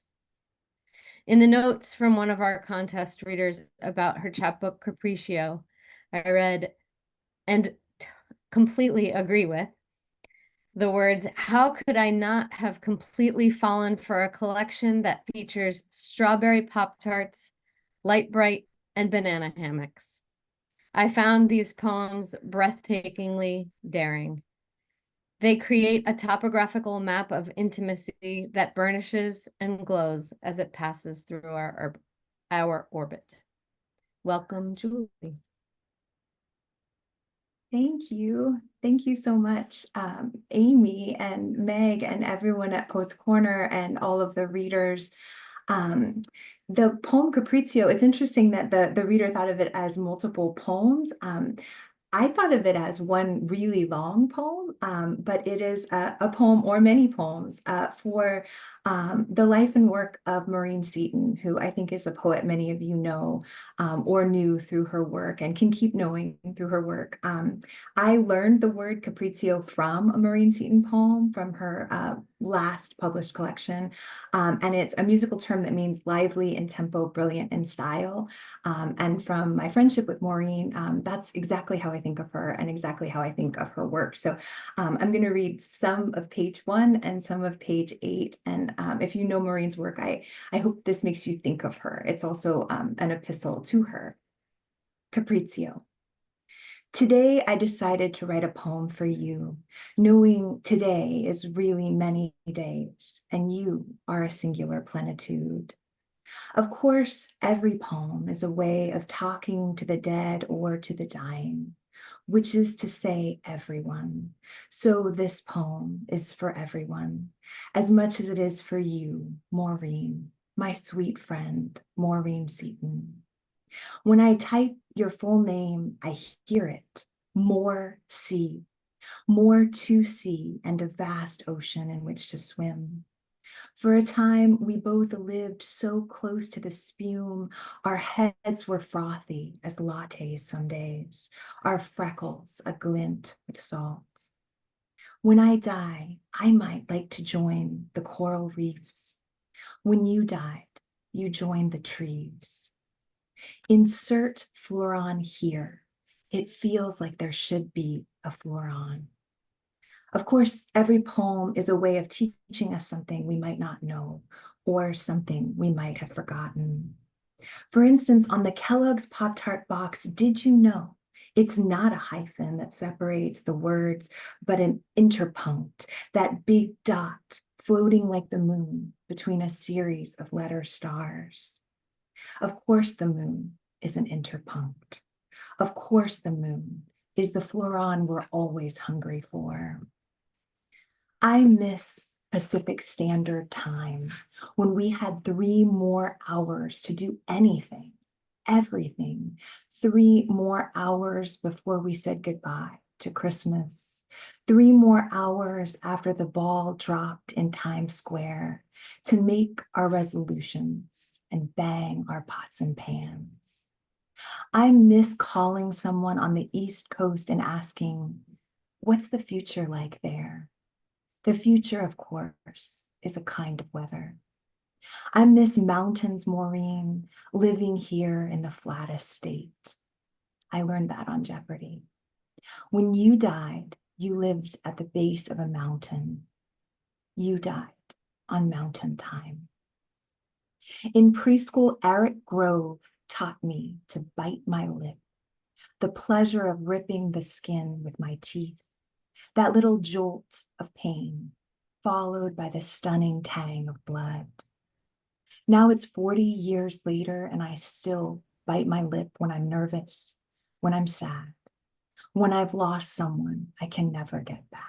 In the notes from one of our contest readers about her chapbook Capriccio, I read, and completely agree with, the words, "How could I not have completely fallen for a collection that features strawberry Pop-Tarts, Light Bright, and banana hammocks? I found these poems breathtakingly daring. They create a topographical map of intimacy that burnishes and glows as it passes through our orbit." Welcome, Julie. Thank you. Thank you so much, Amy and Meg and everyone at Poets Corner and all of the readers. The poem Capriccio, it's interesting that the reader thought of it as multiple poems. I thought of it as one really long poem, but it is a poem or many poems for the life and work of Maureen Seton, who I think is a poet many of you know or knew through her work and can keep knowing through her work. I learned the word Capriccio from a Maureen Seton poem from her last published collection, and it's a musical term that means lively in tempo, brilliant in style. And from my friendship with Maureen, that's exactly how I think of her and exactly how I think of her work. So I'm going to read some of page 1 and some of page 8. And if you know Maureen's work, I hope this makes you think of her. It's also an epistle to her. Capriccio. Today, I decided to write a poem for you, knowing today is really many days, and you are a singular plenitude. Of course, every poem is a way of talking to the dead or to the dying, which is to say everyone. So this poem is for everyone, as much as it is for you, Maureen, my sweet friend, Maureen Seton. When I type your full name, I hear it, more sea, more to see and a vast ocean in which to swim. For a time, we both lived so close to the spume, our heads were frothy as lattes some days, our freckles a glint with salt. When I die, I might like to join the coral reefs. When you died, you joined the trees. Insert fluoron here. It feels like there should be a fluoron. Of course, every poem is a way of teaching us something we might not know or something we might have forgotten. For instance, on the Kellogg's Pop-Tart box, did you know it's not a hyphen that separates the words, but an interpunct, that big dot floating like the moon between a series of letter stars? Of course, the moon isn't interpunct. Of course, the moon is the floron we're always hungry for. I miss Pacific Standard Time when we had 3 more hours to do anything, everything. 3 more hours before we said goodbye to Christmas. 3 more hours after the ball dropped in Times Square to make our resolutions and bang our pots and pans. I miss calling someone on the East Coast and asking, what's the future like there? The future, of course, is a kind of weather. I miss mountains, Maureen, living here in the flattest state. I learned that on Jeopardy. When you died, you lived at the base of a mountain. You died on mountain time. In preschool, Eric Grove taught me to bite my lip, the pleasure of ripping the skin with my teeth, that little jolt of pain, followed by the stunning tang of blood. Now it's 40 years later, and I still bite my lip when I'm nervous, when I'm sad, when I've lost someone I can never get back.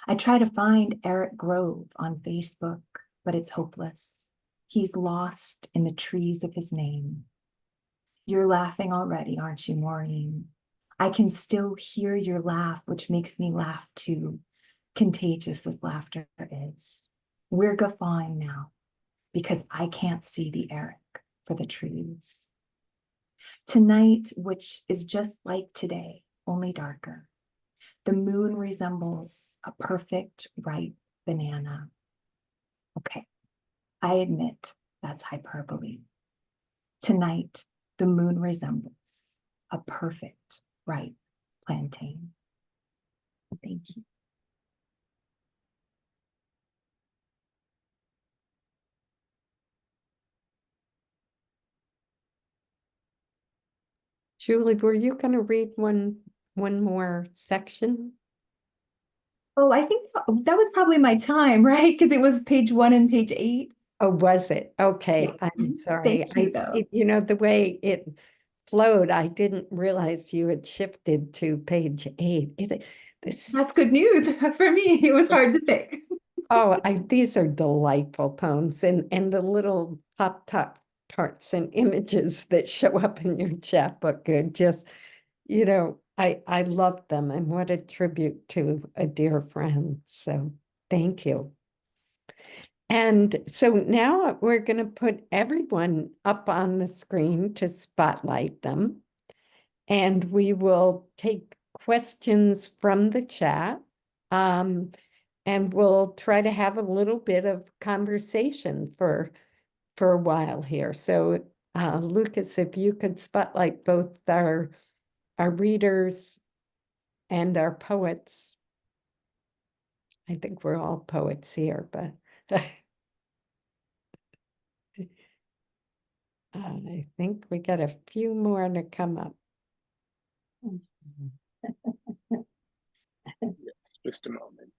I try to find Eric Grove on Facebook, but it's hopeless. He's lost in the trees of his name. You're laughing already, aren't you, Maureen? I can still hear your laugh, which makes me laugh too, contagious as laughter is. We're guffawing now because I can't see the Eric for the trees. Tonight, which is just like today, only darker, the moon resembles a perfect ripe banana. Okay, I admit that's hyperbole. Tonight, the moon resembles a perfect ripe plantain. Thank you. Julie, were you going to read one more section? Oh, I think that was probably my time, right? Because it was page 1 and page 8. Oh, was it? Okay, Yeah. I'm sorry. Thank you, though. You know, the way it flowed, I didn't realize you had shifted to page 8. That's good news for me. It was hard to pick. Oh, these are delightful poems, and the little pop-tarts and images that show up in your chapbook are just, you know, I love them, and what a tribute to a dear friend. So thank you. And so now we're going to put everyone up on the screen to spotlight them. And we will take questions from the chat. And we'll try to have a little bit of conversation for a while here. So Lucas, if you could spotlight both our readers and our poets. I think we're all poets here, but I think we got a few more to come up. Yes, just a moment.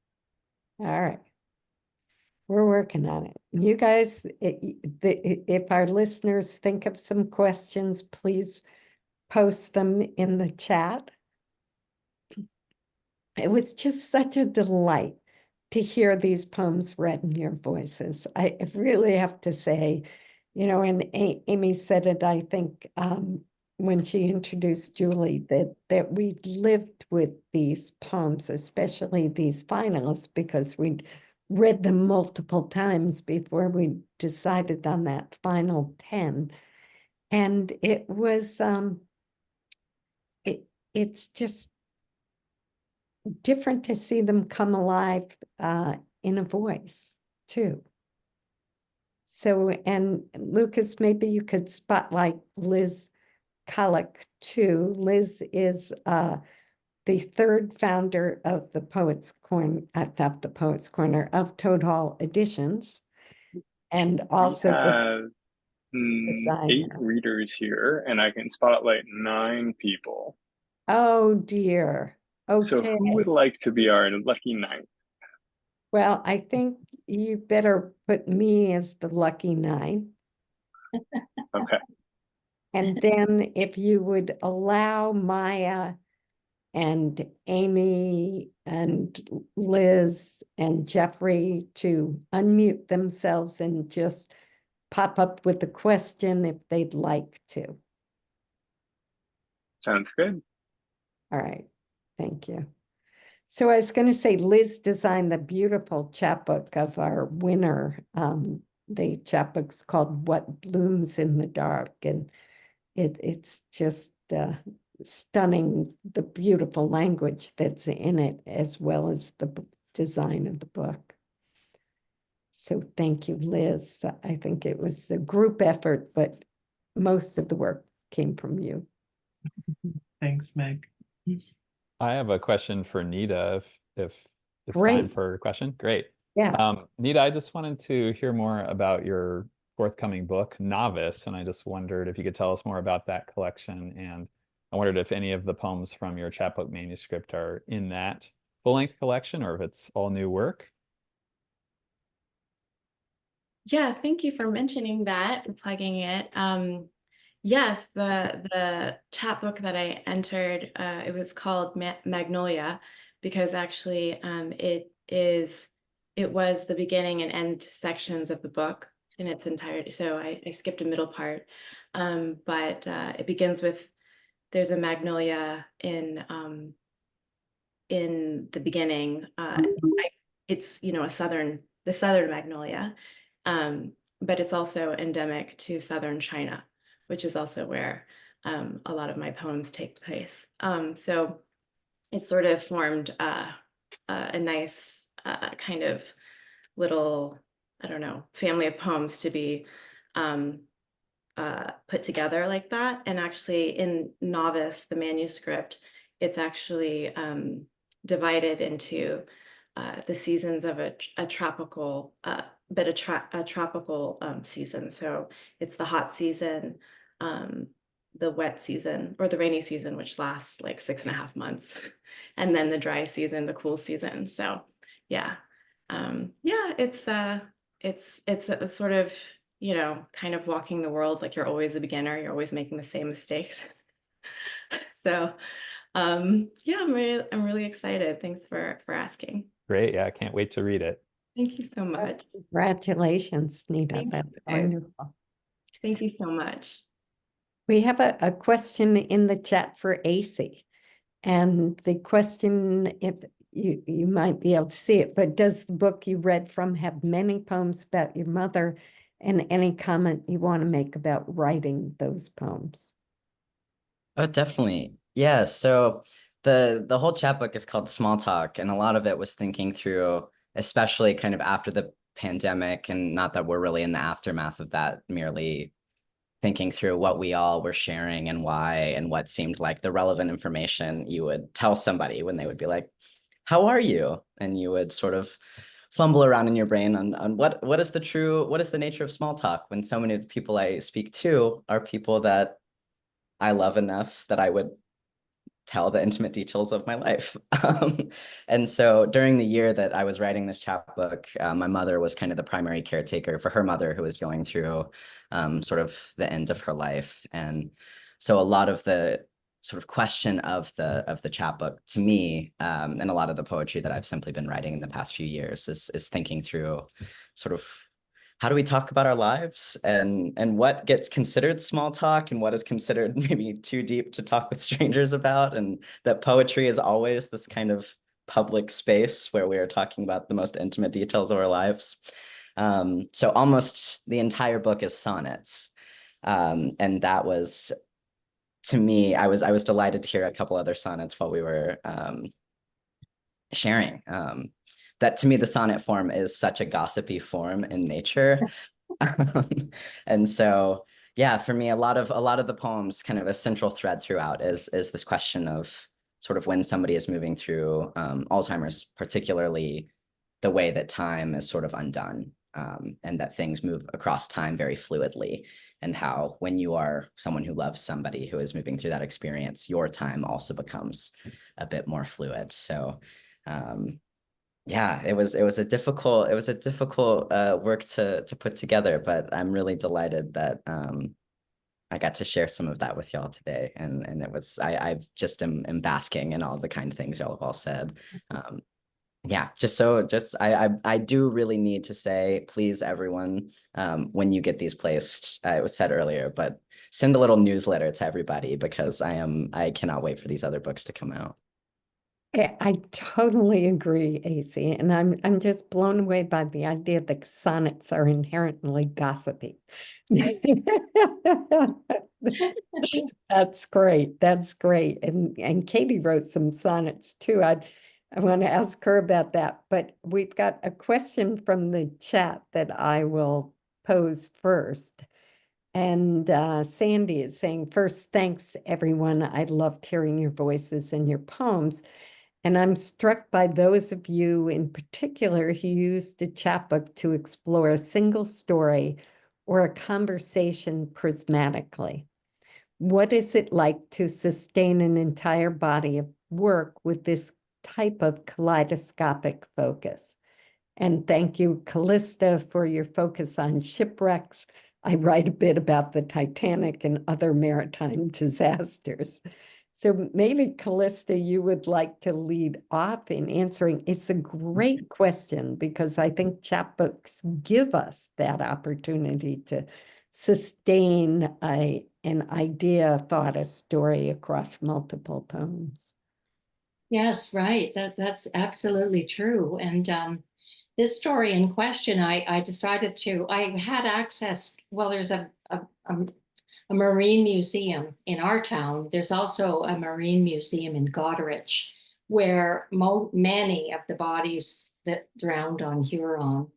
All right. We're working on it. You guys, if our listeners think of some questions, please post them in the chat. It was just such a delight to hear these poems read in your voices. I really have to say, you know, and Amy said it, I think, when she introduced Julie, that we lived with these poems, especially these finalists, because we'd read them multiple times before we decided on that final 10. And it was, it's just different to see them come alive in a voice too. So, and Lucas, maybe you could spotlight Liz Collick too. Liz is the third founder of the Poets Corner, not the Poets Corner, of Toad Hall Editions, and also I have 8 designer. readers here, and I can spotlight 9 people. Oh dear. So Okay. who would like to be our lucky 9th? Well, I think you better put me as the lucky 9. Okay. And then if you would allow Maya and Amy and Liz and Jeffrey to unmute themselves and just pop up with a question if they'd like to. Sounds good. All right, thank you. So I was going to say, Liz designed the beautiful chapbook of our winner. The chapbook's called What Blooms in the Dark, and it's just stunning, the beautiful language that's in it, as well as the design of the book. So thank you, Liz. I think it was a group effort, but most of the work came from you. Thanks, Meg. I have a question for Nita if it's time Great. for a question. Great. Yeah. Nita, I just wanted to hear more about your forthcoming book, Novice, and I just wondered if you could tell us more about that collection. And I wondered if any of the poems from your chapbook manuscript are in that full-length collection or if it's all new work. Yeah, thank you for mentioning that and plugging it. Yes, the chapbook that I entered, it was called Magnolia, because actually it was the beginning and end sections of the book in its entirety. So I skipped a middle part, but it begins with there's a magnolia in the beginning. It's the southern magnolia. But it's also endemic to southern China, which is also where a lot of my poems take place. So it sort of formed a nice kind of little, I don't know, family of poems to be put together like that. And actually in Novice, the manuscript, it's actually divided into the seasons of a tropical season. So it's the hot season, the wet season, or the rainy season, which lasts like 6.5 months, and then the dry season, the cool season. So yeah, it's a sort of, kind of walking the world like you're always a beginner, you're always making the same mistakes. So yeah, I'm really excited. Thanks for asking. Great. Yeah, I can't wait to read it. Thank you so much. Congratulations, Nita. Thank That's you. wonderful. Thank you so much. We have a question in the chat for AC. And the question, if you might be able to see it, but does the book you read from have many poems about your mother, and any comment you want to make about writing those poems? Oh, definitely. Yeah. So the whole chapbook is called Small Talk, and a lot of it was thinking through, especially kind of after the pandemic, and not that we're really in the aftermath of that, merely thinking through what we all were sharing and why, and what seemed like the relevant information you would tell somebody when they would be like, "How are you?" And you would sort of fumble around in your brain on what is the nature of small talk, when so many of the people I speak to are people that I love enough that I would tell the intimate details of my life. And so during the year that I was writing this chapbook, my mother was kind of the primary caretaker for her mother, who was going through sort of the end of her life. And so a lot of the sort of question of the chapbook to me, and a lot of the poetry that I've simply been writing in the past few years is thinking through sort of how do we talk about our lives, and what gets considered small talk and what is considered maybe too deep to talk with strangers about, and that poetry is always this kind of public space where we are talking about the most intimate details of our lives. So almost the entire book is sonnets. And that was, to me, I was delighted to hear a couple other sonnets while we were sharing. That to me, the sonnet form is such a gossipy form in nature. And so, yeah, for me, a lot of the poems, kind of a central thread throughout is this question of sort of when somebody is moving through Alzheimer's, particularly the way that time is sort of undone, and that things move across time very fluidly, and how when you are someone who loves somebody who is moving through that experience, your time also becomes a bit more fluid. So yeah, it was a difficult work to put together, but I'm really delighted that I got to share some of that with y'all today, and it was I just am basking in all the kind things y'all have all said. Yeah, I do really need to say, please, everyone, when you get these placed, it was said earlier, but send a little newsletter to everybody, because I cannot wait for these other books to come out. I totally agree, AC, and I'm just blown away by the idea that sonnets are inherently gossipy. That's great. That's great. And Katie wrote some sonnets too. I want to ask her about that. But we've got a question from the chat that I will pose first. And Sandy is saying, first, thanks everyone. I loved hearing your voices and your poems. And I'm struck by those of you in particular who used a chapbook to explore a single story or a conversation prismatically. What is it like to sustain an entire body of work with this type of kaleidoscopic focus? And thank you, Callista, for your focus on shipwrecks. I write a bit about the Titanic and other maritime disasters. So maybe, Callista, you would like to lead off in answering. It's a great question, because I think chapbooks give us that opportunity to sustain an idea, a thought, a story across multiple poems. Yes, right. That's absolutely true. And this story in question, I decided I had access, well, there's a marine museum in our town. There's also a marine museum in Goderich, where many of the bodies that drowned on Huron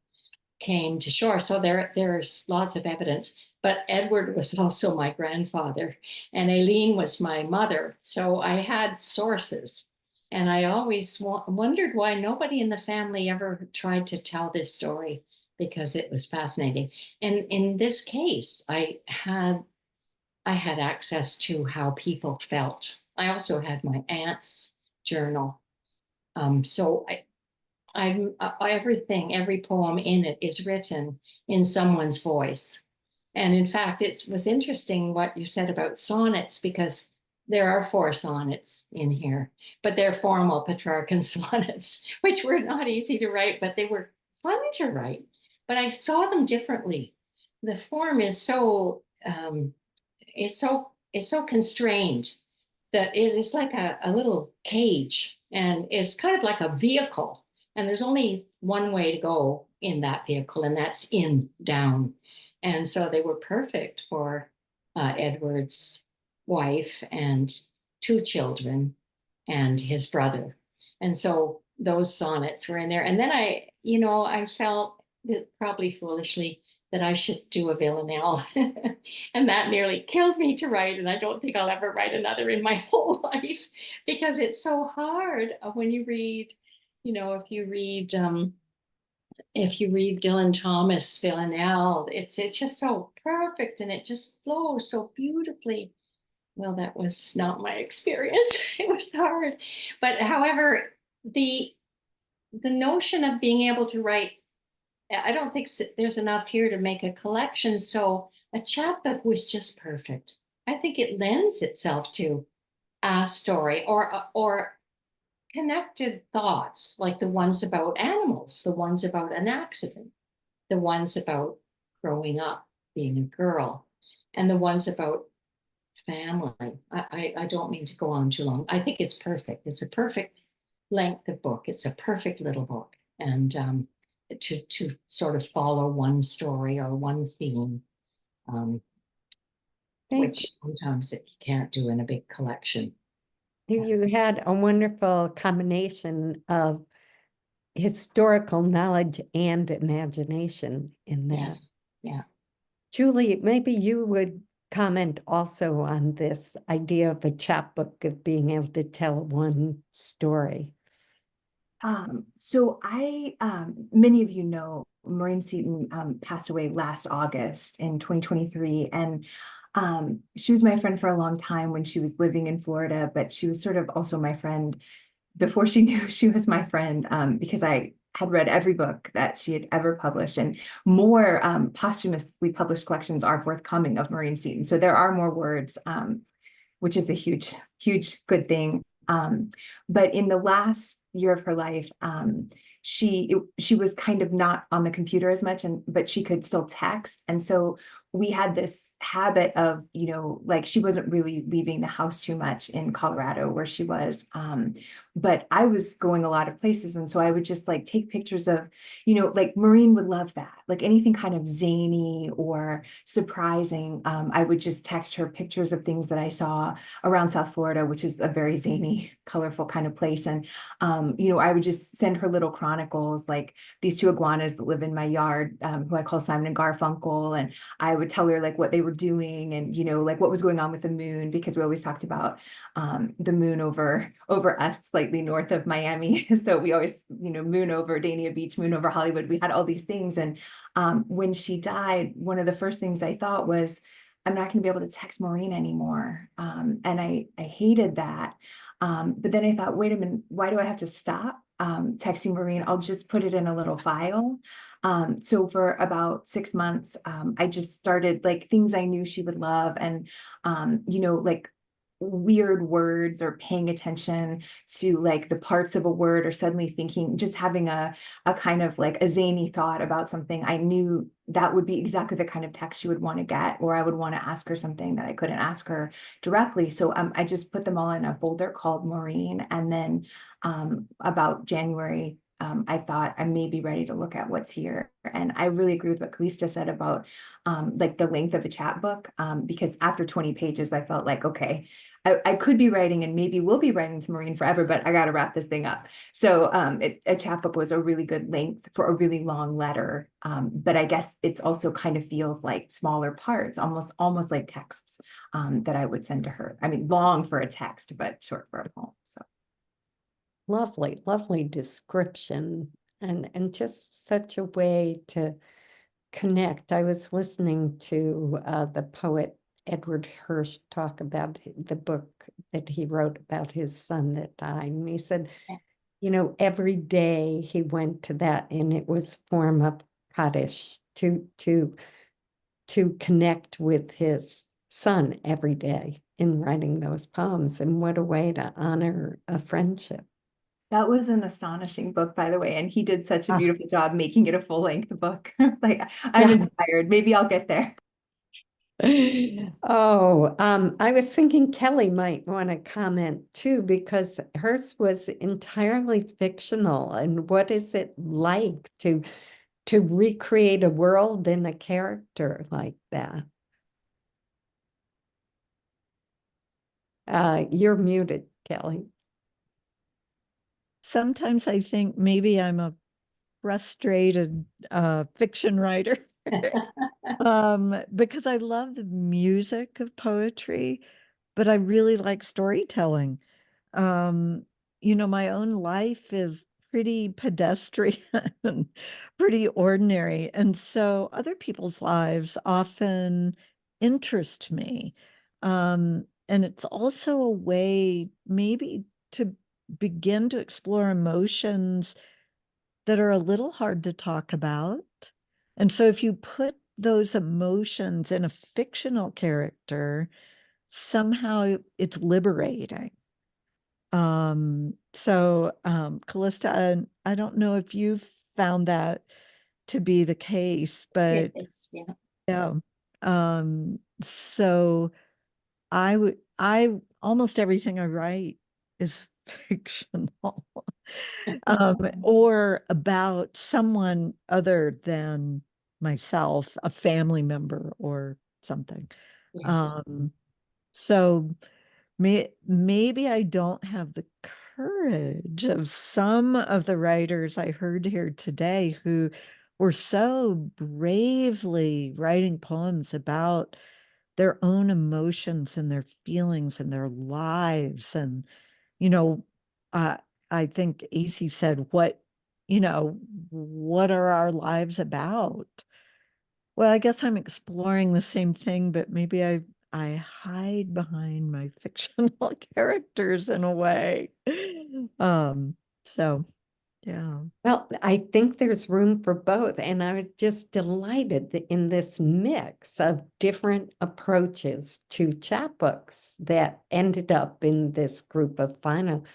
came to shore. So there's lots of evidence. But Edward was also my grandfather, and Aileen was my mother. So I had sources. And I always wondered why nobody in the family ever tried to tell this story, because it was fascinating. And in this case, I had access to how people felt. I also had my aunt's journal. So every poem in it is written in someone's voice. And in fact, it was interesting what you said about sonnets, because there are 4 sonnets in here, but they're formal Petrarchan sonnets, which were not easy to write, but they were fun to write. But I saw them differently. The form is so constrained that it's like a little cage, and it's kind of like a vehicle. And there's only one way to go in that vehicle, and that's down. And so they were perfect for Edward's wife and 2 children and his brother. And so those sonnets were in there. And then I felt probably foolishly that I should do a villanelle. And that nearly killed me to write. And I don't think I'll ever write another in my whole life, because it's so hard when you read, if you read Dylan Thomas villanelle, it's just so perfect, and it just flows so beautifully. Well, that was not my experience. It was hard. But however, the notion of being able to write, I don't think there's enough here to make a collection. So a chapbook was just perfect. I think it lends itself to a story or connected thoughts, like the ones about animals, the ones about an accident, the ones about growing up, being a girl, and the ones about family. I don't mean to go on too long. I think it's perfect. It's a perfect length of book. It's a perfect little book. And to sort of follow one story or one theme, which sometimes you can't do in a big collection. You had a wonderful combination of historical knowledge and imagination in that. Yes, yeah. Julie, maybe you would comment also on this idea of a chapbook, of being able to tell one story. So many of you know, Maureen Seaton passed away last August in 2023. And she was my friend for a long time when she was living in Florida, but she was sort of also my friend before she knew she was my friend, because I had read every book that she had ever published, and more posthumously published collections are forthcoming of Maureen Seton. So there are more words, which is a huge, huge good thing. But in the last year of her life, she was kind of not on the computer as much, but she could still text. And so we had this habit of, like she wasn't really leaving the house too much in Colorado where she was. But I was going a lot of places. And so I would just like take pictures of, like Maureen would love that, like anything kind of zany or surprising. I would just text her pictures of things that I saw around South Florida, which is a very zany, colorful kind of place. And, I would just send her little chronicles, like these two iguanas that live in my yard, who I call Simon and Garfunkel. And I would tell her like what they were doing and, like what was going on with the moon, because we always talked about the moon over us, slightly north of Miami. So we always, moon over Dania Beach, moon over Hollywood. We had all these things. And when she died, one of the first things I thought was, I'm not going to be able to text Maureen anymore. And I hated that. But then I thought, wait a minute, why do I have to stop texting Maureen? I'll just put it in a little file. So for about 6 months, I just started like things I knew she would love, and like weird words, or paying attention to like the parts of a word, or suddenly thinking, just having a kind of like a zany thought about something. I knew that would be exactly the kind of text she would want to get, or I would want to ask her something that I couldn't ask her directly. So I just put them all in a folder called Maureen. And then about January, I thought I may be ready to look at what's here. And I really agree with what Kalista said about like the length of a chapbook, because after 20 pages, I felt like, okay, I could be writing and maybe will be writing to Maureen forever, but I got to wrap this thing up. So a chapbook was a really good length for a really long letter. But I guess it's also kind of feels like smaller parts, almost like texts that I would send to her. I mean, long for a text, but short for a poem. So. Lovely, lovely description, and just such a way to connect. I was listening to the poet Edward Hirsch talk about the book that he wrote about his son that died. And he said, every day he went to that, and it was form of Kaddish to connect with his son every day in writing those poems. And what a way to honor a friendship. That was an astonishing book, by the way, and he did such a beautiful job making it a full-length book. Like, I'm inspired. Maybe I'll get there. Oh, I was thinking Kelly might want to comment too, because hers was entirely fictional. And what is it like to recreate a world and a character like that? You're muted, Kelly. Sometimes I think maybe I'm a frustrated fiction writer because I love the music of poetry, but I really like storytelling. My own life is pretty pedestrian and pretty ordinary. And so other people's lives often interest me. And it's also a way maybe to begin to explore emotions that are a little hard to talk about. And so if you put those emotions in a fictional character, somehow it's liberating. Callista, I don't know if you've found that to be the case, but yeah. So I almost everything I write is fictional, or about someone other than myself, a family member or something. Yes. So maybe I don't have the courage of some of the writers I heard here today who were so bravely writing poems about their own emotions and their feelings and their lives. And, I think AC said, what are our lives about? Well, I guess I'm exploring the same thing, but maybe I hide behind my fictional characters in a way. So Yeah. Well, I think there's room for both, and I was just delighted that in this mix of different approaches to chapbooks that ended up in this group of finalists,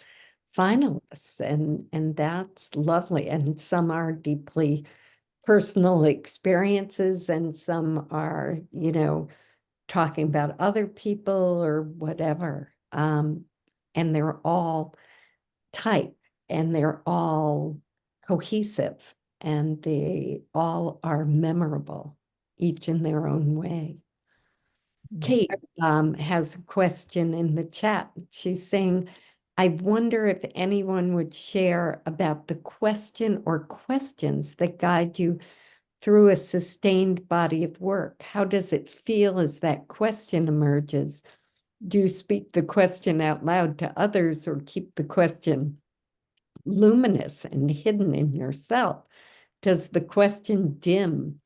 and that's lovely. And some are deeply personal experiences, and some are, talking about other people or whatever. And they're all tight, and they're all cohesive, and they all are memorable, each in their own way. Kate has a question in the chat. She's saying, I wonder if anyone would share about the question or questions that guide you through a sustained body of work. How does it feel as that question emerges? Do you speak the question out loud to others or keep the question luminous and hidden in yourself? Does the question dim?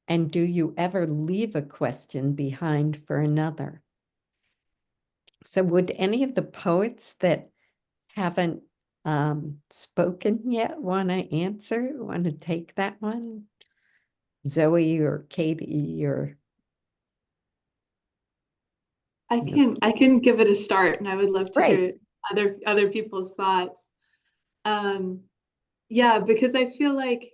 And do you ever leave a question behind for another? So would any of the poets that haven't spoken yet want to answer, want to take that one? Zoe or Katie or... I can give it a start, and I would love to hear other people's thoughts. Yeah, because I feel like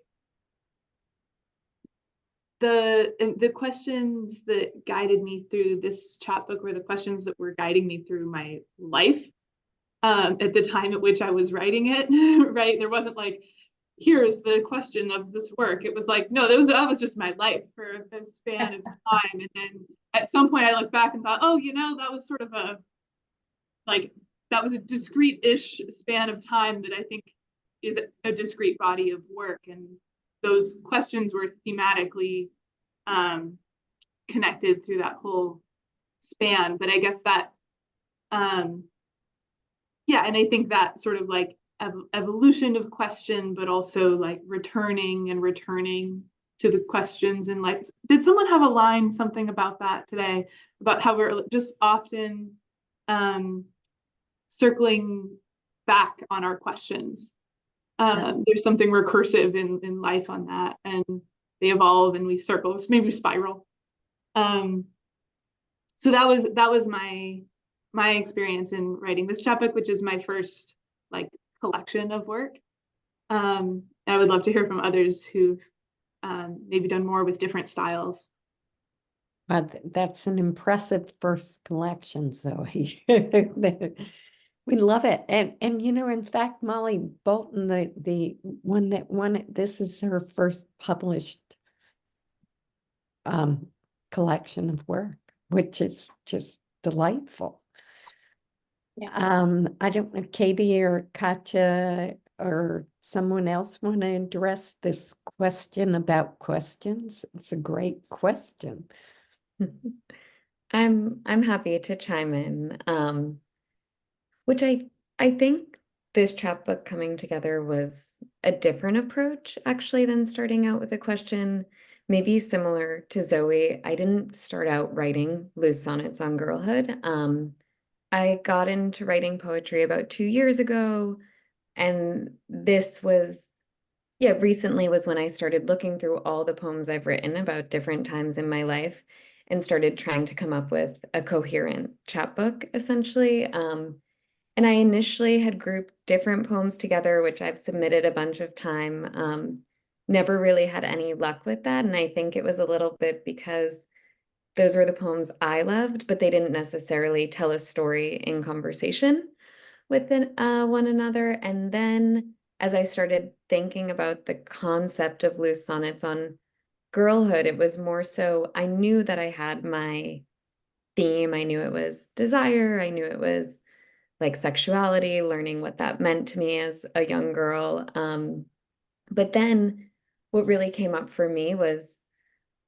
the questions that guided me through this chapbook were the questions that were guiding me through my life at the time at which I was writing it, right? There wasn't like, here's the question of this work. It was like, no, that was just my life for a span of time. And then at some point I looked back and thought, oh, that was sort of that was a discrete-ish span of time that I think is a discrete body of work. And those questions were thematically connected through that whole span. But I guess that, yeah, and I think that sort of like evolution of question, but also like returning to the questions. And like, did someone have a line, something about that today, about how we're just often circling back on our questions? There's something recursive in life on that, and they evolve and we circle, maybe we spiral. So that was my experience in writing this chapbook, which is my first like collection of work. And I would love to hear from others who've maybe done more with different styles. That's an impressive first collection, Zoe. We love it. And in fact, Molly Bolton, the one that won it, this is her first published collection of work, which is just delightful. Yeah. I don't know, Katie or Katja or someone else want to address this question about questions? It's a great question. I'm happy to chime in. Which I think this chapbook coming together was a different approach actually than starting out with a question, maybe similar to Zoe. I didn't start out writing loose sonnets on girlhood. I got into writing poetry about 2 years ago, and this was, recently was when I started looking through all the poems I've written about different times in my life and started trying to come up with a coherent chapbook, essentially. And I initially had grouped different poems together, which I've submitted a bunch of time. Never really had any luck with that. And I think it was a little bit because those were the poems I loved, but they didn't necessarily tell a story in conversation with one another. And then as I started thinking about the concept of loose sonnets on girlhood, it was more so I knew that I had my theme. I knew it was desire. I knew it was like sexuality, learning what that meant to me as a young girl. But then what really came up for me was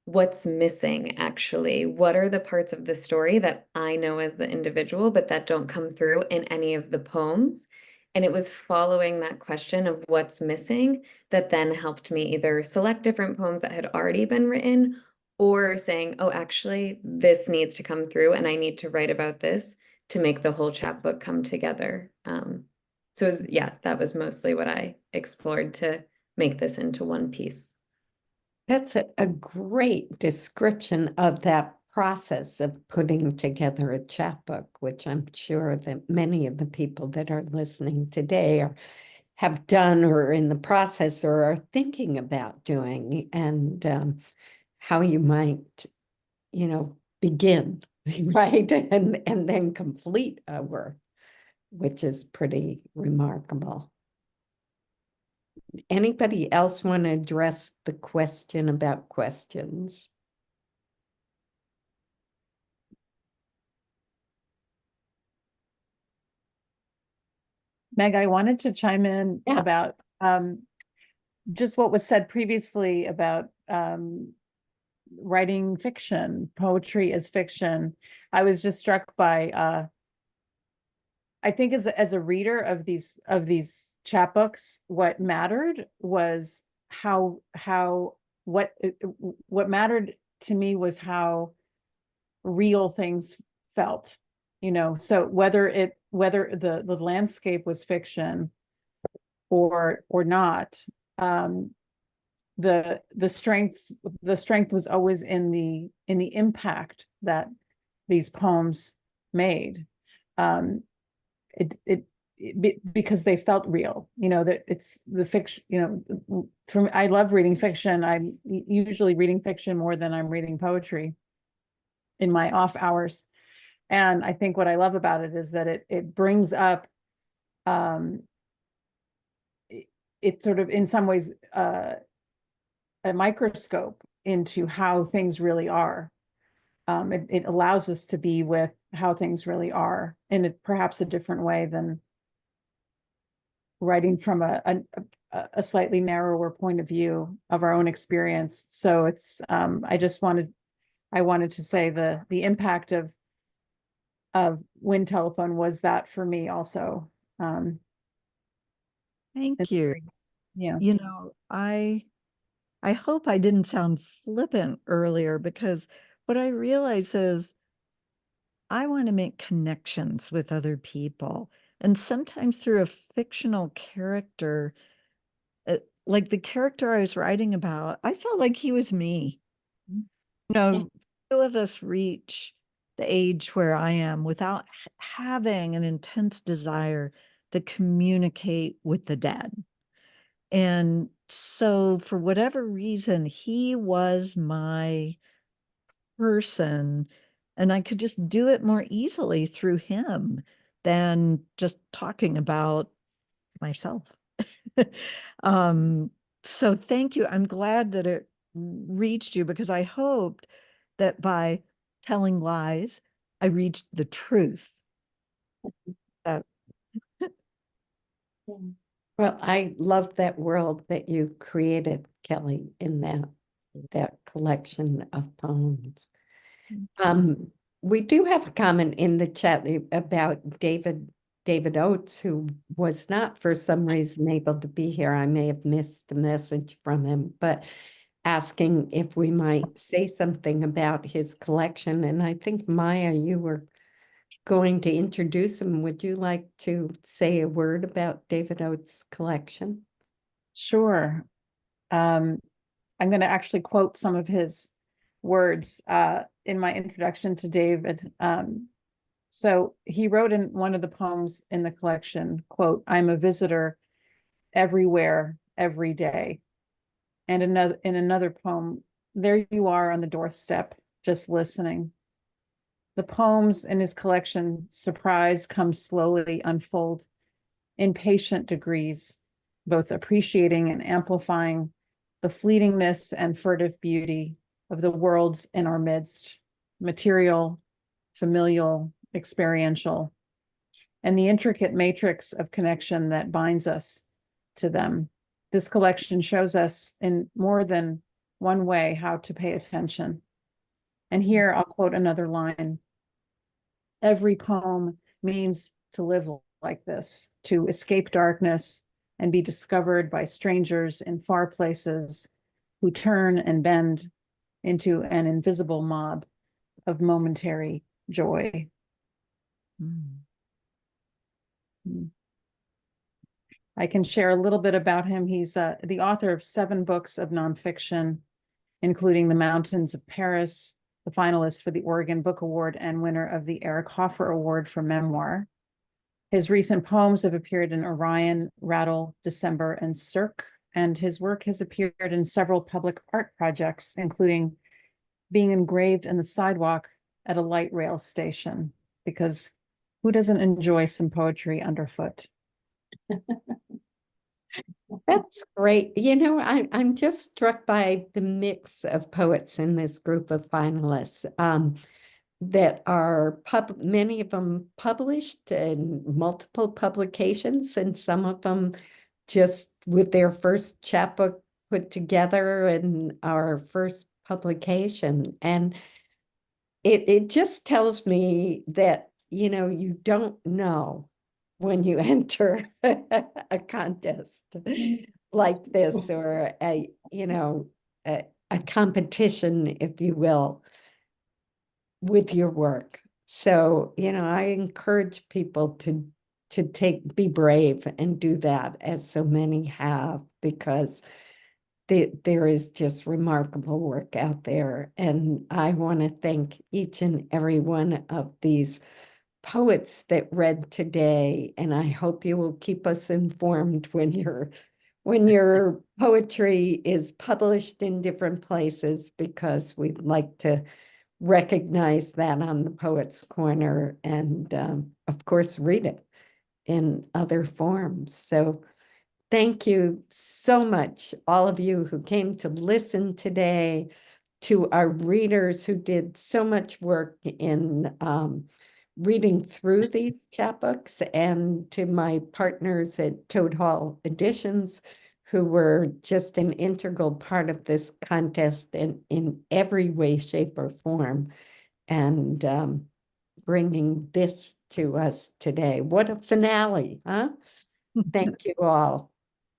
what's missing, actually. What are the parts of the story that I know as the individual, but that don't come through in any of the poems? And it was following that question of what's missing that then helped me either select different poems that had already been written or saying, oh, actually, this needs to come through and I need to write about this to make the whole chapbook come together. So So yeah, that was mostly what I explored to make this into one piece. That's a great description of that process of putting together a chapbook, which I'm sure that many of the people that are listening today have done or are in the process or are thinking about doing, and how you might, begin, right? And then complete a work, which is pretty remarkable. Anybody else want to address the question about questions? Meg, I wanted to chime in about just what was said previously about writing fiction, poetry as fiction. I was just struck by I think as a reader of these chapbooks, what mattered was what mattered to me was how real things felt, so whether the landscape was fiction or not, the strength was always in the impact that these poems made, because they felt real, that it's the fiction, I love reading fiction. I'm usually reading fiction more than I'm reading poetry in my off hours. And I think what I love about it is that it brings up, it sort of in some ways a microscope into how things really are. It allows us to be with how things really are in perhaps a different way than writing from a slightly narrower point of view of our own experience. So it's I wanted to say the impact of Wind Telephone was that for me also. Thank you. Yeah. I hope I didn't sound flippant earlier, because what I realize is I want to make connections with other people. And sometimes through a fictional character, like the character I was writing about, I felt like he was me. Few of us reach the age where I am without having an intense desire to communicate with the dead. And so for whatever reason, he was my person, and I could just do it more easily through him than just talking about myself. So thank you. I'm glad that it reached you, because I hoped that by telling lies, I reached the truth. Well, I love that world that you created, Kelly, in that collection of poems. We do have a comment in the chat about David Oates, who was not for some reason able to be here. I may have missed a message from him, but asking if we might say something about his collection. And I think, Maya, you were going to introduce him. Would you like to say a word about David Oates' collection? Sure. I'm going to actually quote some of his words in my introduction to David. So he wrote in one of the poems in the collection, quote, "I'm a visitor everywhere, every day." And in another poem, "There you are on the doorstep, just listening." The poems in his collection, surprise, come slowly, unfold in patient degrees, both appreciating and amplifying the fleetingness and furtive beauty of the worlds in our midst, material, familial, experiential, and the intricate matrix of connection that binds us to them. This collection shows us in more than one way how to pay attention. And here I'll quote another line. "Every poem means to live like this, to escape darkness and be discovered by strangers in far places who turn and bend into an invisible mob of momentary joy." I can share a little bit about him. He's the author of 7 books of nonfiction, including The Mountains of Paris, the finalist for the Oregon Book Award, and winner of the Eric Hoffer Award for memoir. His recent poems have appeared in Orion, Rattle, December, and Cirque, and his work has appeared in several public art projects, including being engraved in the sidewalk at a light rail station, because who doesn't enjoy some poetry underfoot? That's great. You know, I'm just struck by the mix of poets in this group of finalists that are many of them published in multiple publications, and some of them just with their first chapbook put together in our first publication. And it just tells me that, you know, you don't know when you enter a contest like this, or a, you know, a competition, if you will, with your work. So, you know, I encourage people to be brave and do that, as so many have, because there is just remarkable work out there. And I want to thank each and every one of these poets that read today. And I hope you will keep us informed when your poetry is published in different places, because we'd like to recognize that on the Poets Corner, and of course read it in other forms. So thank you so much, all of you who came to listen today, to our readers who did so much work in reading through these chapbooks, and to my partners at Toad Hall Editions, who were just an integral part of this contest in every way, shape, or form, and bringing this to us today. What a finale, huh? Thank you all.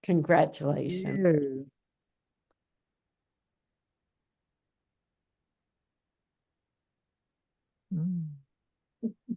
Congratulations.